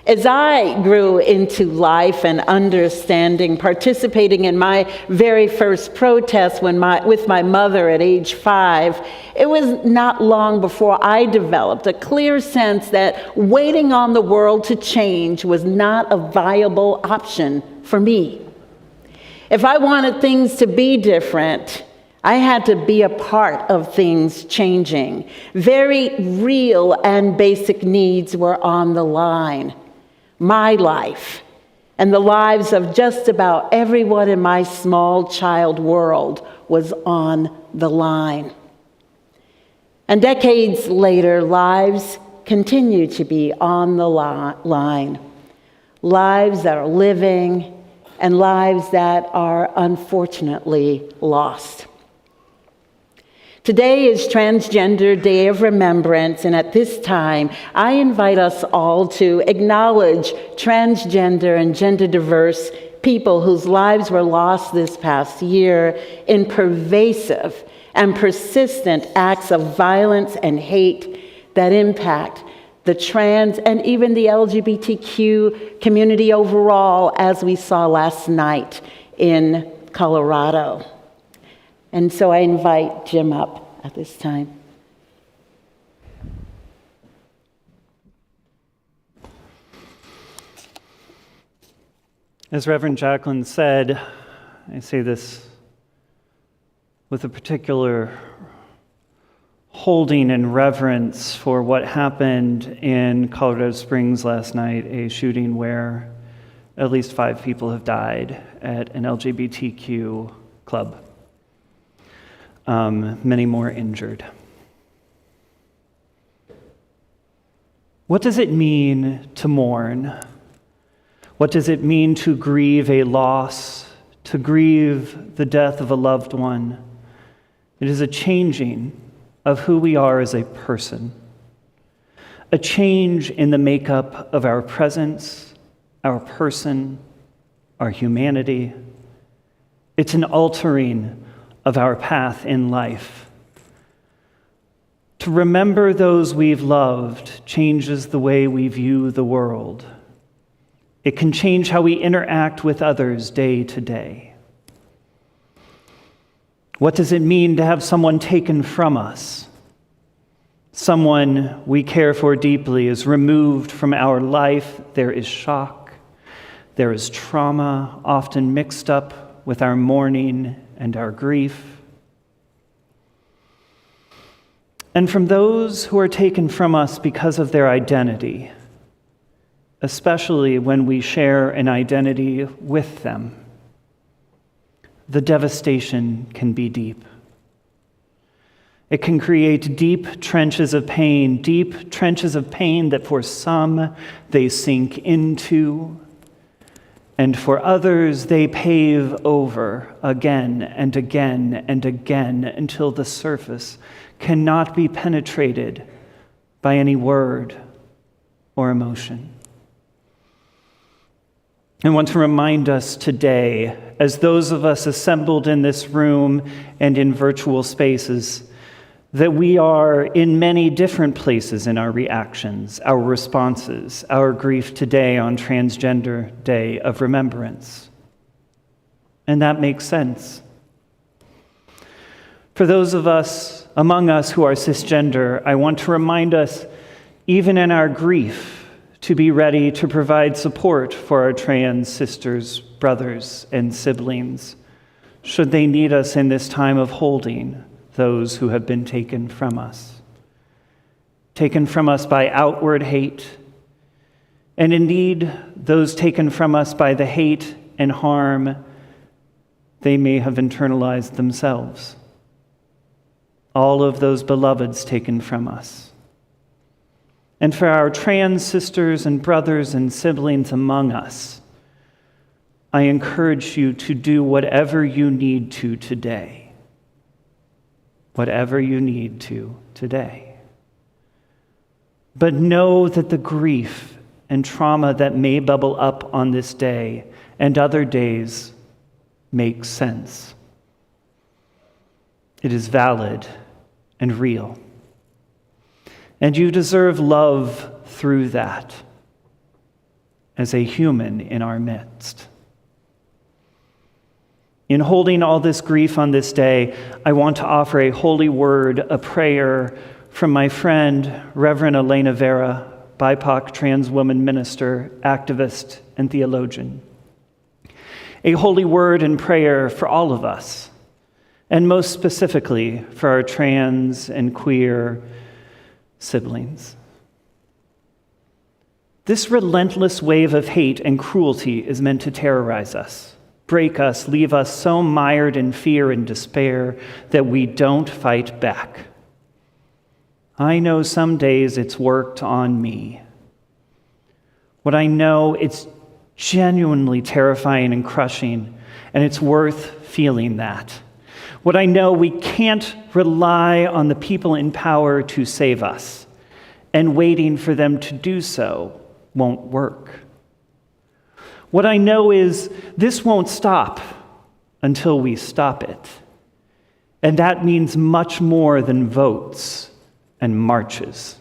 As I grew into life and understanding, participating in my very first protest with my mother at age 5, it was not long before I developed a clear sense that waiting on the world to change was not a viable option for me. If I wanted things to be different, I had to be a part of things changing. Very real and basic needs were on the line. My life and the lives of just about everyone in my small child world was on the line. And decades later, lives continue to be on the line. Lives that are living and lives that are unfortunately lost. Today is Transgender Day of Remembrance, and at this time, I invite us all to acknowledge transgender and gender diverse people whose lives were lost this past year in pervasive and persistent acts of violence and hate that impact the trans and even the LGBTQ community overall, as we saw last night in Colorado. And so I invite Jim up at this time. As Reverend Jacqueline said, I say this with a particular holding and reverence for what happened in Colorado Springs last night, a shooting where at least 5 people have died at an LGBTQ club. Many more injured. What does it mean to mourn? What does it mean to grieve a loss, to grieve the death of a loved one? It is a changing of who we are as a person, a change in the makeup of our presence, our person, our humanity. It's an altering of our path in life. To remember those we've loved changes the way we view the world. It can change how we interact with others day to day. What does it mean to have someone taken from us? someone we care for deeply is removed from our life, there is shock, there is trauma, often mixed up with our mourning and our grief. And from those who are taken from us because of their identity, especially when we share an identity with them, the devastation can be deep. It can create deep trenches of pain that for some they sink into, and for others they pave over again and again and again until the surface cannot be penetrated by any word or emotion. I want to remind us today, as those of us assembled in this room and in virtual spaces, that we are in many different places in our reactions, our responses, our grief today on Transgender Day of Remembrance. And that makes sense. For those of us, among us who are cisgender, I want to remind us, even in our grief, to be ready to provide support for our trans sisters, brothers, and siblings, should they need us in this time of holding those who have been taken from us by outward hate, and indeed those taken from us by the hate and harm they may have internalized themselves. All of those beloveds taken from us. And for our trans sisters and brothers and siblings among us, I encourage you to do whatever you need to today. Whatever you need to today. But know that the grief and trauma that may bubble up on this day and other days makes sense. It is valid and real. And you deserve love through that as a human in our midst. In holding all this grief on this day, I want to offer a holy word, a prayer from my friend, Reverend Elena Vera, BIPOC trans woman minister, activist, and theologian. A holy word and prayer for all of us, and most specifically for our trans and queer siblings. This relentless wave of hate and cruelty is meant to terrorize us, break us, leave us so mired in fear and despair that we don't fight back. I know some days it's worked on me. What I know, it's genuinely terrifying and crushing, and it's worth feeling that. What I know, we can't rely on the people in power to save us, and waiting for them to do so won't work. What I know is this won't stop until we stop it. And that means much more than votes and marches.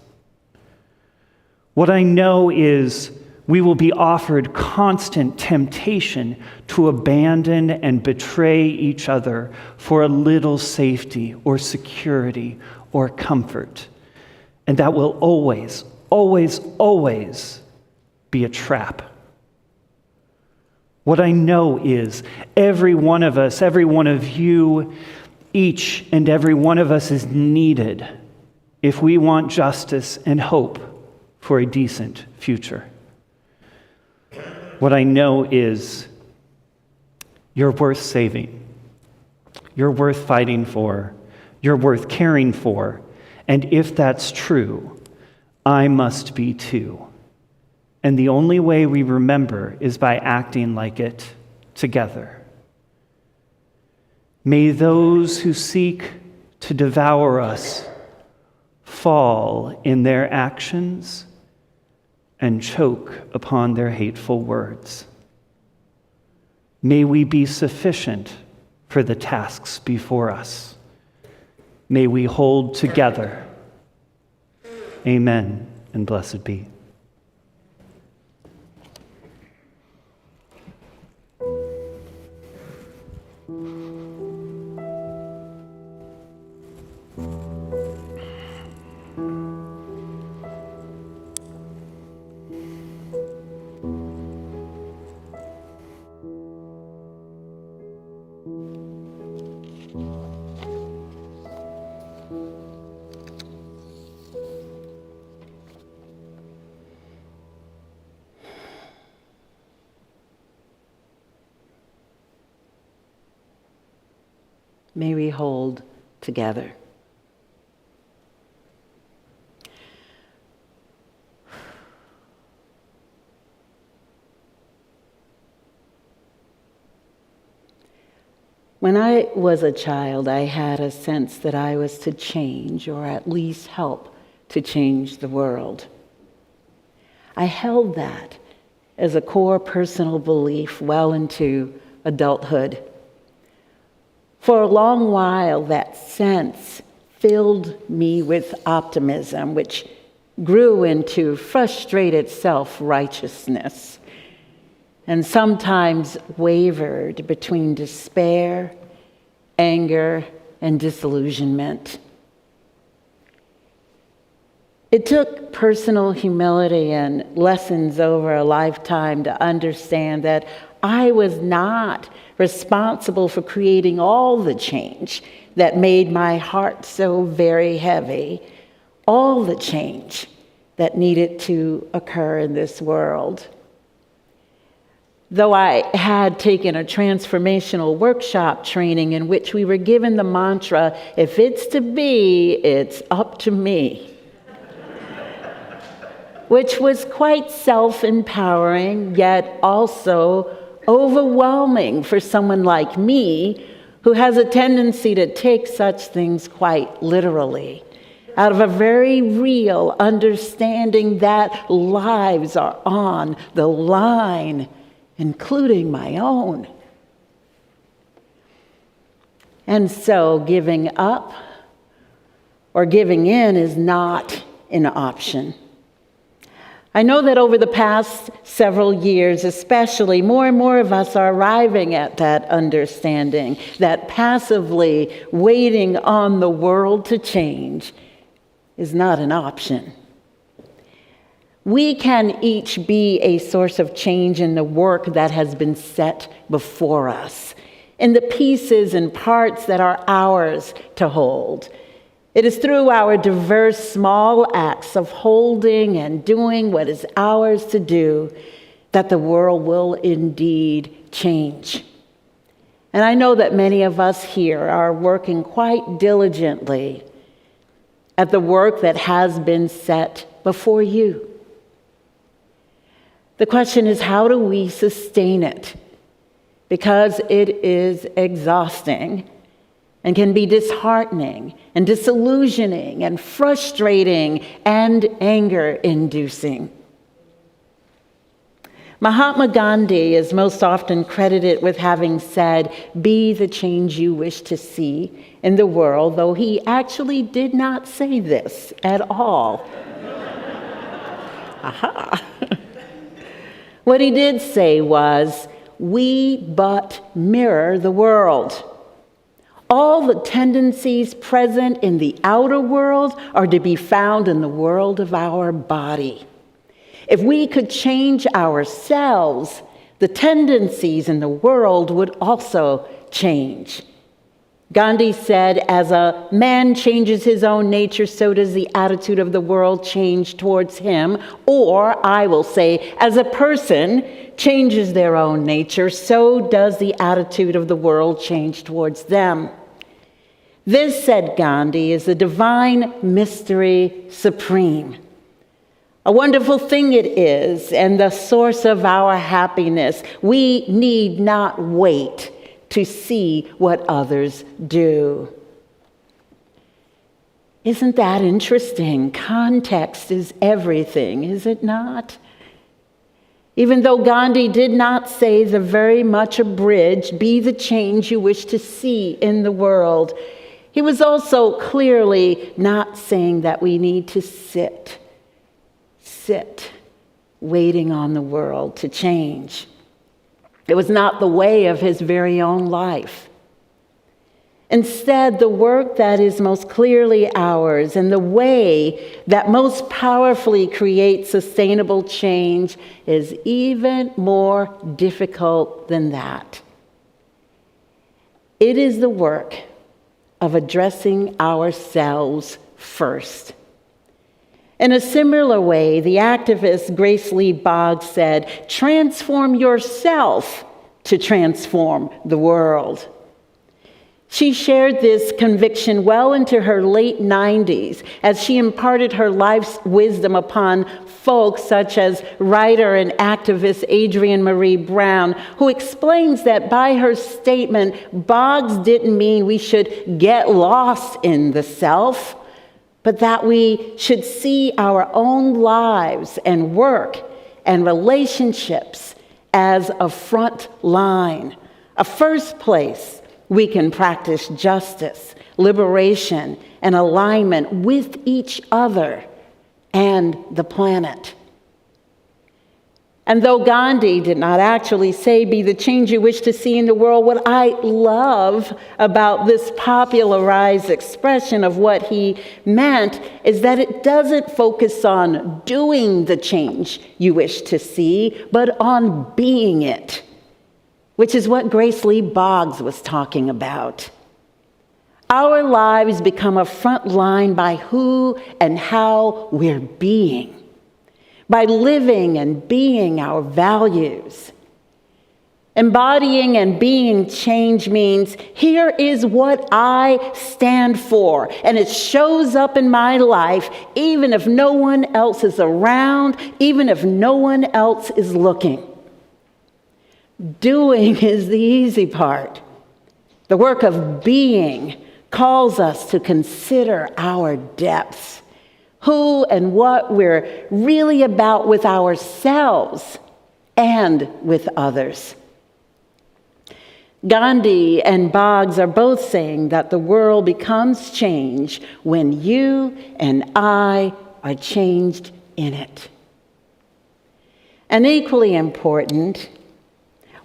What I know is we will be offered constant temptation to abandon and betray each other for a little safety or security or comfort. And that will always, always, always be a trap. What I know is every one of us, every one of you, each and every one of us is needed if we want justice and hope for a decent future. What I know is you're worth saving. You're worth fighting for. You're worth caring for. And if that's true, I must be too. And the only way we remember is by acting like it together. May those who seek to devour us fall in their actions and choke upon their hateful words. May we be sufficient for the tasks before us. May we hold together. Amen, and blessed be. may we hold together. When I was a child, I had a sense that I was to change, or at least help to change the world. I held that as a core personal belief well into adulthood. For a long while, that sense filled me with optimism, which grew into frustrated self-righteousness, and sometimes wavered between despair, anger, and disillusionment. It took personal humility and lessons over a lifetime to understand that I was not responsible for creating all the change that made my heart so very heavy, all the change that needed to occur in this world. Though I had taken a transformational workshop training in which we were given the mantra, if it's to be, it's up to me, which was quite self-empowering, yet also overwhelming for someone like me who has a tendency to take such things quite literally, out of a very real understanding that lives are on the line, including my own. And so giving up or giving in is not an option. I know that over the past several years, especially, more and more of us are arriving at that understanding that passively waiting on the world to change is not an option. We can each be a source of change in the work that has been set before us, in the pieces and parts that are ours to hold. It is through our diverse small acts of holding and doing what is ours to do that the world will indeed change. And I know that many of us here are working quite diligently at the work that has been set before you. The question is, how do we sustain it? Because it is exhausting and can be disheartening and disillusioning and frustrating and anger-inducing. Mahatma Gandhi is most often credited with having said, "Be the change you wish to see in the world," though he actually did not say this at all. Aha! What he did say was, "We but mirror the world. All the tendencies present in the outer world are to be found in the world of our body. If we could change ourselves, the tendencies in the world would also change." Gandhi said, "As a man changes his own nature, so does the attitude of the world change towards him." Or, I will say, as a person changes their own nature, so does the attitude of the world change towards them. This, said Gandhi, is the divine mystery supreme. A wonderful thing it is, and the source of our happiness. We need not wait to see what others do. Isn't that interesting? Context is everything, is it not? Even though Gandhi did not say the very much abridged, "Be the change you wish to see in the world," he was also clearly not saying that we need to sit, waiting on the world to change. It was not the way of his very own life. Instead, the work that is most clearly ours and the way that most powerfully creates sustainable change is even more difficult than that. It is the work of addressing ourselves first. In a similar way, the activist Grace Lee Boggs said, "Transform yourself to transform the world." She shared this conviction well into her late 90s as she imparted her life's wisdom upon folks such as writer and activist Adrienne Marie Brown, who explains that by her statement, Boggs didn't mean we should get lost in the self, but that we should see our own lives and work and relationships as a front line, a first place we can practice justice, liberation, and alignment with each other and the planet. And though Gandhi did not actually say, "Be the change you wish to see in the world," what I love about this popularized expression of what he meant is that it doesn't focus on doing the change you wish to see, but on being it, which is what Grace Lee Boggs was talking about. Our lives become a front line by who and how we're being, by living and being our values. Embodying and being change means here is what I stand for, and it shows up in my life even if no one else is around, even if no one else is looking. Doing is the easy part. The work of being calls us to consider our depths, who and what we're really about with ourselves and with others. Gandhi and Boggs are both saying that the world becomes changed when you and I are changed in it. And equally important,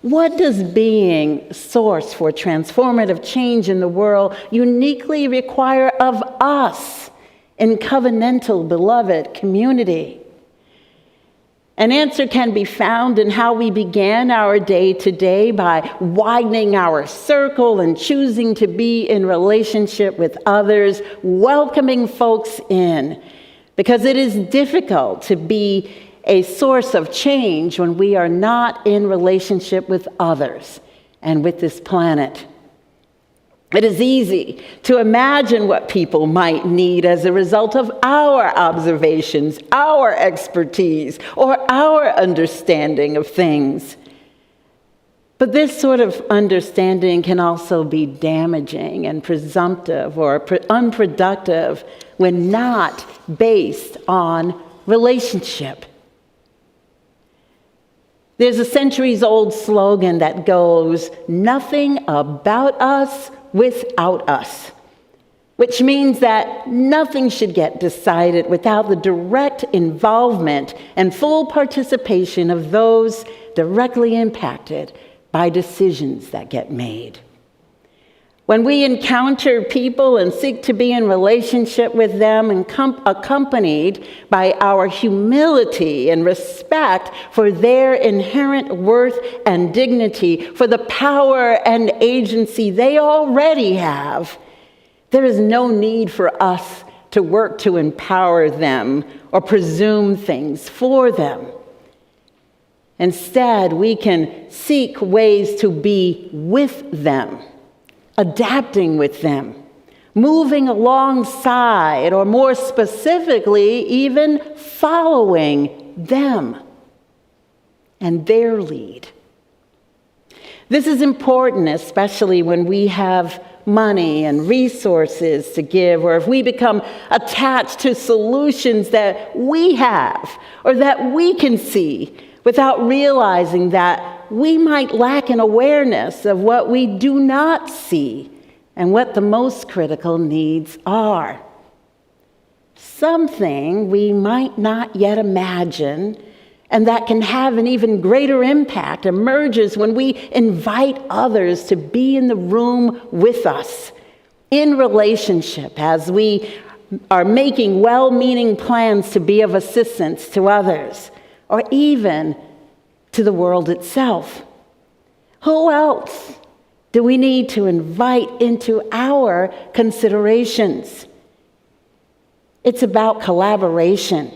what does being a source for transformative change in the world uniquely require of us in covenantal, beloved community? An answer can be found in how we began our day today by widening our circle and choosing to be in relationship with others, welcoming folks in, because it is difficult to be a source of change when we are not in relationship with others and with this planet. It is easy to imagine what people might need as a result of our observations, our expertise, or our understanding of things. But this sort of understanding can also be damaging and presumptive or unproductive when not based on relationship. There's a centuries-old slogan that goes, "Nothing about us without us," which means that nothing should get decided without the direct involvement and full participation of those directly impacted by decisions that get made. When we encounter people and seek to be in relationship with them and accompanied by our humility and respect for their inherent worth and dignity, for the power and agency they already have, there is no need for us to work to empower them or presume things for them. Instead, we can seek ways to be with them, adapting with them, moving alongside, or more specifically, even following them and their lead. This is important, especially when we have money and resources to give, or if we become attached to solutions that we have or that we can see without realizing that we might lack an awareness of what we do not see and what the most critical needs are. Something we might not yet imagine, and that can have an even greater impact, emerges when we invite others to be in the room with us, in relationship, as we are making well-meaning plans to be of assistance to others, or even to the world itself. Who else do we need to invite into our considerations? It's about collaboration,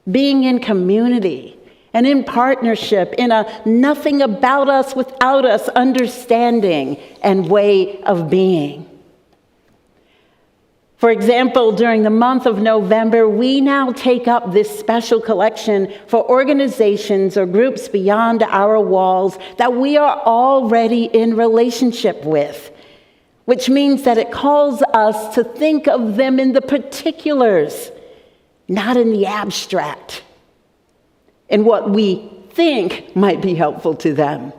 being in community, and in partnership, in a nothing about us without us understanding and way of being. For example, during the month of November, we now take up this special collection for organizations or groups beyond our walls that we are already in relationship with, which means that it calls us to think of them in the particulars, not in the abstract, in what we think might be helpful to them.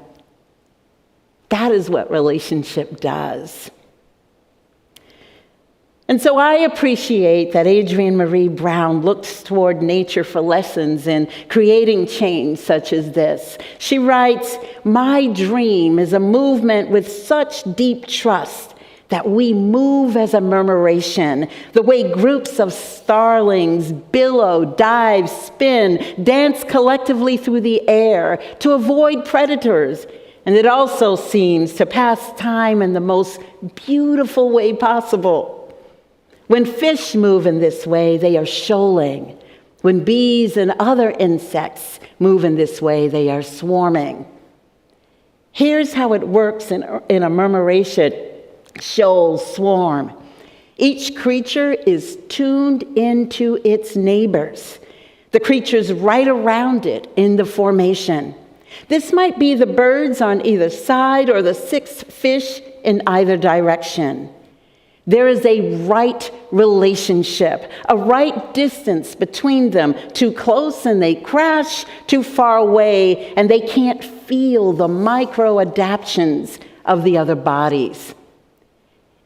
That is what relationship does. And so I appreciate that Adrienne Marie Brown looks toward nature for lessons in creating change such as this. She writes, "My dream is a movement with such deep trust that we move as a murmuration, the way groups of starlings billow, dive, spin, dance collectively through the air to avoid predators. And it also seems to pass time in the most beautiful way possible. When fish move in this way, they are shoaling. When bees and other insects move in this way, they are swarming. Here's how it works in a murmuration, shoal, swarm. Each creature is tuned into its neighbors, the creatures right around it in the formation. This might be the birds on either side or the 6 fish in either direction. There is a right relationship, a right distance between them. Too close and they crash, too far away and they can't feel the micro-adaptions of the other bodies.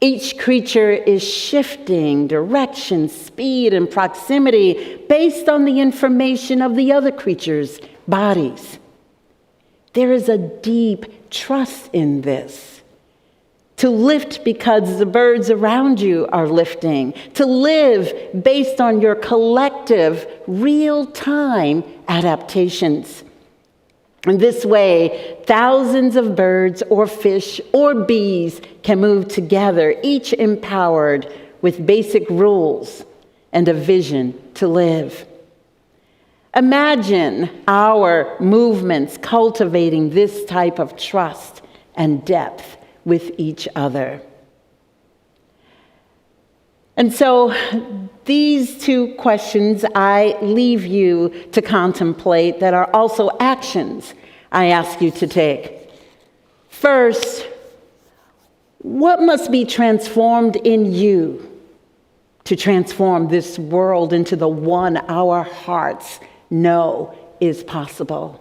Each creature is shifting direction, speed, and proximity based on the information of the other creatures' bodies. There is a deep trust in this. To lift because the birds around you are lifting. To live based on your collective, real-time adaptations. In this way, thousands of birds or fish or bees can move together, each empowered with basic rules and a vision to live. Imagine our movements cultivating this type of trust and depth with each other. And so these 2 questions I leave you to contemplate that are also actions I ask you to take. First, what must be transformed in you to transform this world into the one our hearts know is possible?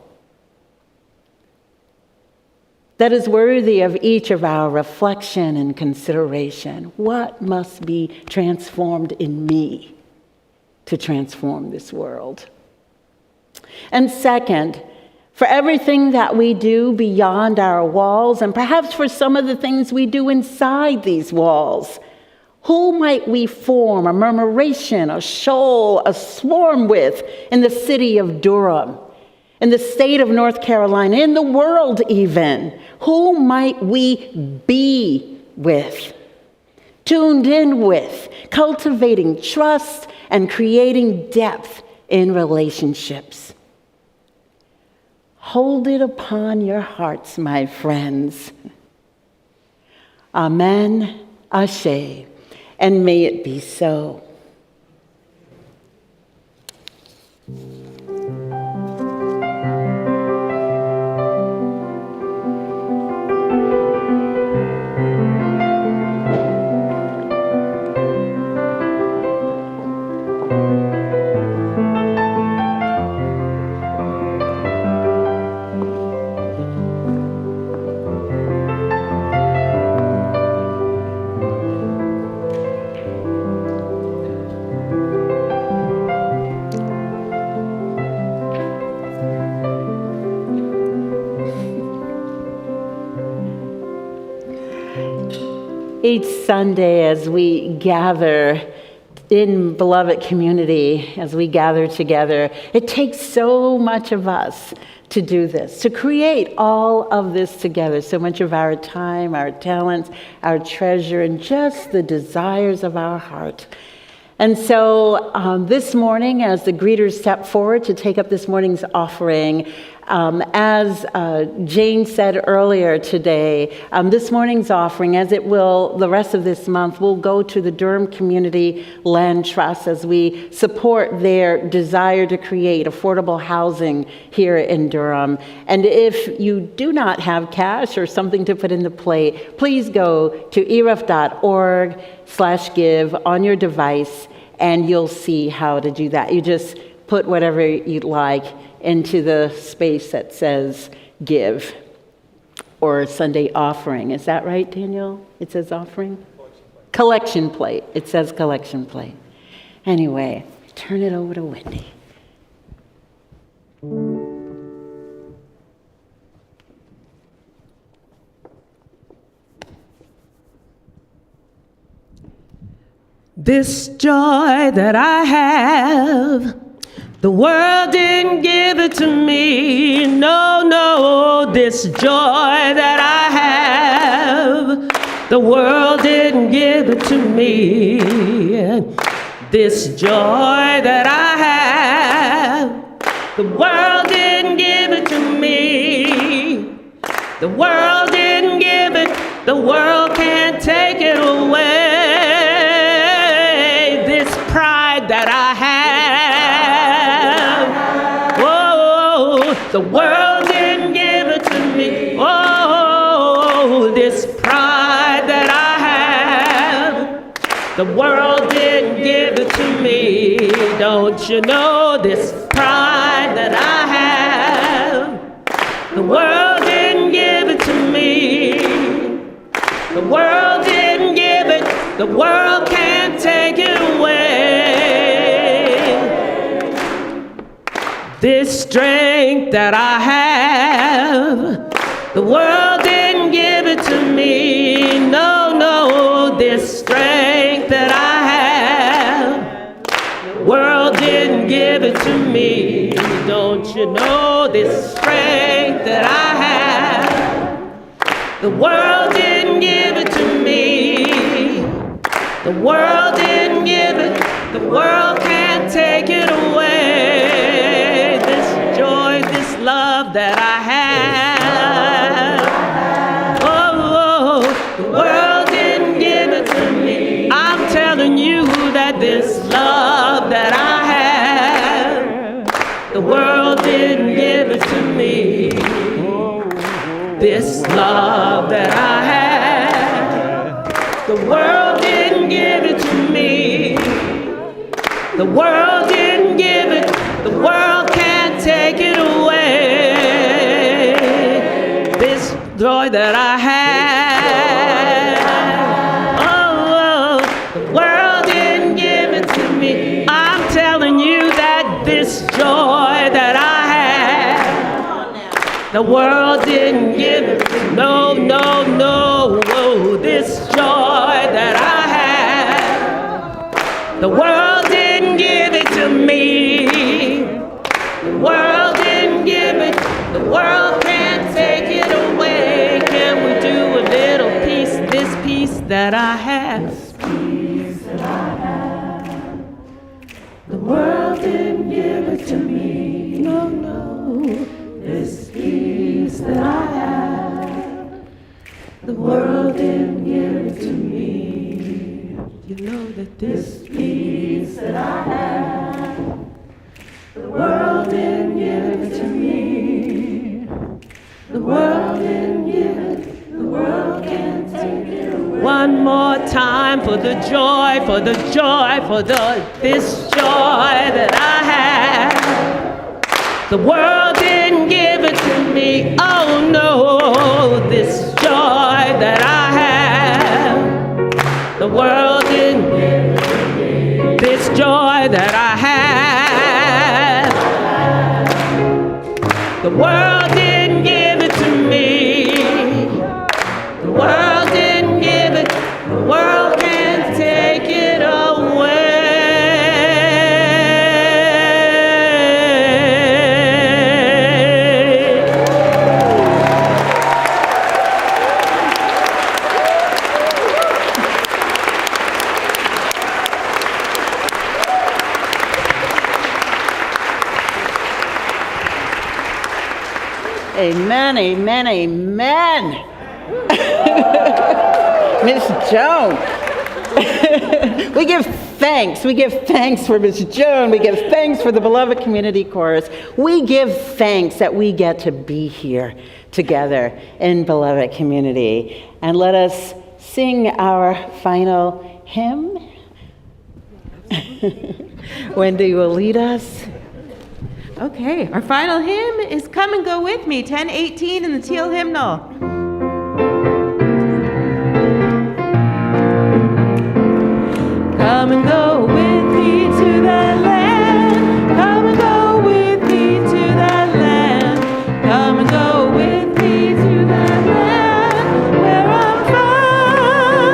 That is worthy of each of our reflection and consideration. What must be transformed in me to transform this world? And second, for everything that we do beyond our walls, and perhaps for some of the things we do inside these walls, who might we form a murmuration, a shoal, a swarm with in the city of Durham, in the state of North Carolina, in the world even? Who might we be with, tuned in with, cultivating trust and creating depth in relationships? Hold it upon your hearts, my friends. Amen, Ashe, and may it be so. Each Sunday as we gather in beloved community, as we gather together, it takes so much of us to do this, to create all of this together, so much of our time, our talents, our treasure, and just the desires of our heart. And so this morning, as the greeters step forward to take up this morning's offering, as Jane said earlier today, this morning's offering, as it will the rest of this month, will go to the Durham Community Land Trust as we support their desire to create affordable housing here in Durham. And if you do not have cash or something to put in the plate, please go to eref.org/give on your device, and you'll see how to do that. You just put whatever you'd like into the space that says give or Sunday offering. Is that right, Daniel? It says offering? Collection plate. It says collection plate. Anyway, turn it over to Wendy. This joy that I have, the world didn't give it to me. No, no, this joy that I have, the world didn't give it to me. This joy that I have, the world didn't give it to me. The world didn't give it, the world can't take it away. This pride that I have, oh, the world didn't give it to me. Oh, this pride that I have, the world didn't give it to me. Don't you know this pride that I have, the world didn't give it to me. The world didn't give it, the world can't take it away. This strength that I have, the world didn't give it to me. No, no, this strength that I have, the world didn't give it to me. Don't you know this strength that I have, the world didn't give it to me. The world didn't give it, the world can't take it away. This joy, this love that I have, oh, the world didn't give it to me. I'm telling you that this love that I have, the world didn't give it to me. This love that I have, the world didn't give it to me. The world didn't give it, the world can't take it away. This joy that I have, oh, the world didn't give it to me. I'm telling you that this joy that I have, the world didn't give it. No, no, no. Oh, this joy that I have, the world didn't give it to me. The world didn't give it. The world can't take it away. Can we do a little piece? This piece that I have. This piece that I have. The world didn't give it to me. No, no. This piece that I have, the world didn't give it to me. You know that this piece that I have, the world didn't give it to me. The world didn't give it, the world can't take it away. One more time for the joy, for the joy, for this joy that I have. The world didn't give it to me. Oh no, this joy that I have, the world didn't give it to me. This joy that I have, the world didn't give it to me. The world didn't give it, the world can't take it away. Amen, amen, amen. Miss Joan. We give thanks. We give thanks for Miss Joan. We give thanks for the Beloved Community Chorus. We give thanks that we get to be here together in Beloved Community. And let us sing our final hymn. Wendy will lead us. Okay, our final hymn is Come and Go With Me, 1018 in the Teal Hymnal. Come and go with me to that land. Come and go with me to that land. Come and go with me to that land where I'm found.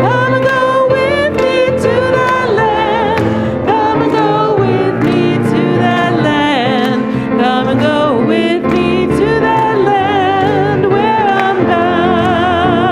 Come and go with me to that land. Come and go with me to that land. Come and go with me to that land where I'm bound.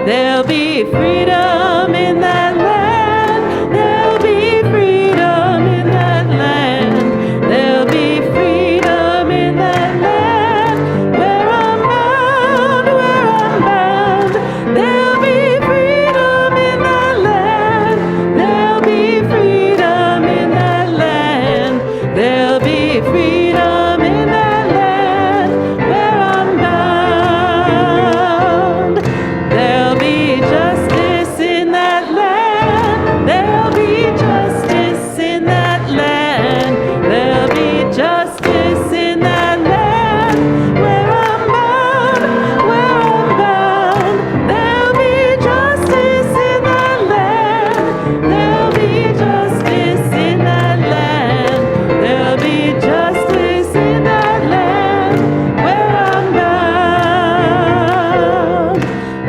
There'll be freedom in that land. There'll be freedom in that land. There'll be freedom in that land where I'm bound, where I'm bound. There'll be freedom in that land. There'll be freedom in that land. There'll be freedom in that land where I'm bound. There'll be justice in that land. There'll be justice in that land. There'll be justice in that land where I'm bound, where I'm bound. There'll be justice in that land. There'll be justice in that land. There'll be justice in that land where I'm bound.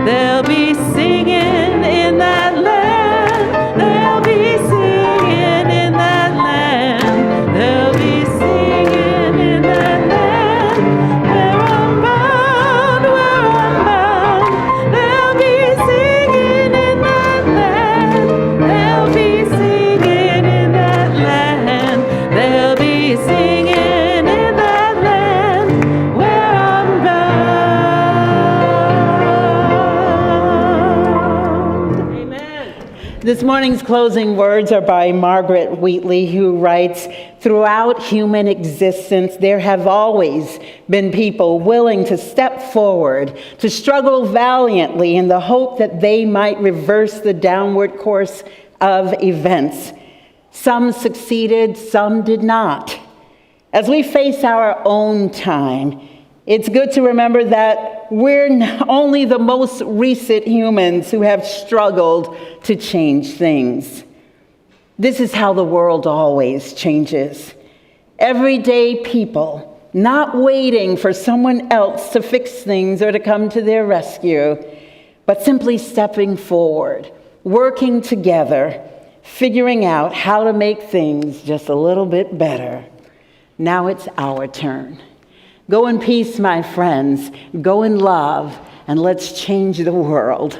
There'll be singing in that land. There'll be singing in that land. There'll be singing in that land where I'm bound, where I'm bound. There'll be singing in that land. There'll be singing in that land. There'll be singing in that land where I'm bound. Amen. This morning's closing words are by Margaret Wheatley, who writes, "Throughout human existence, there have always been people willing to step forward, to struggle valiantly in the hope that they might reverse the downward course of events. Some succeeded, some did not. As we face our own time, it's good to remember that we're only the most recent humans who have struggled to change things. This is how the world always changes. Everyday people, not waiting for someone else to fix things or to come to their rescue, but simply stepping forward, working together, figuring out how to make things just a little bit better. Now it's our turn. Go in peace, my friends. Go in love, and let's change the world."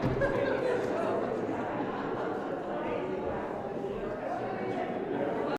Amen.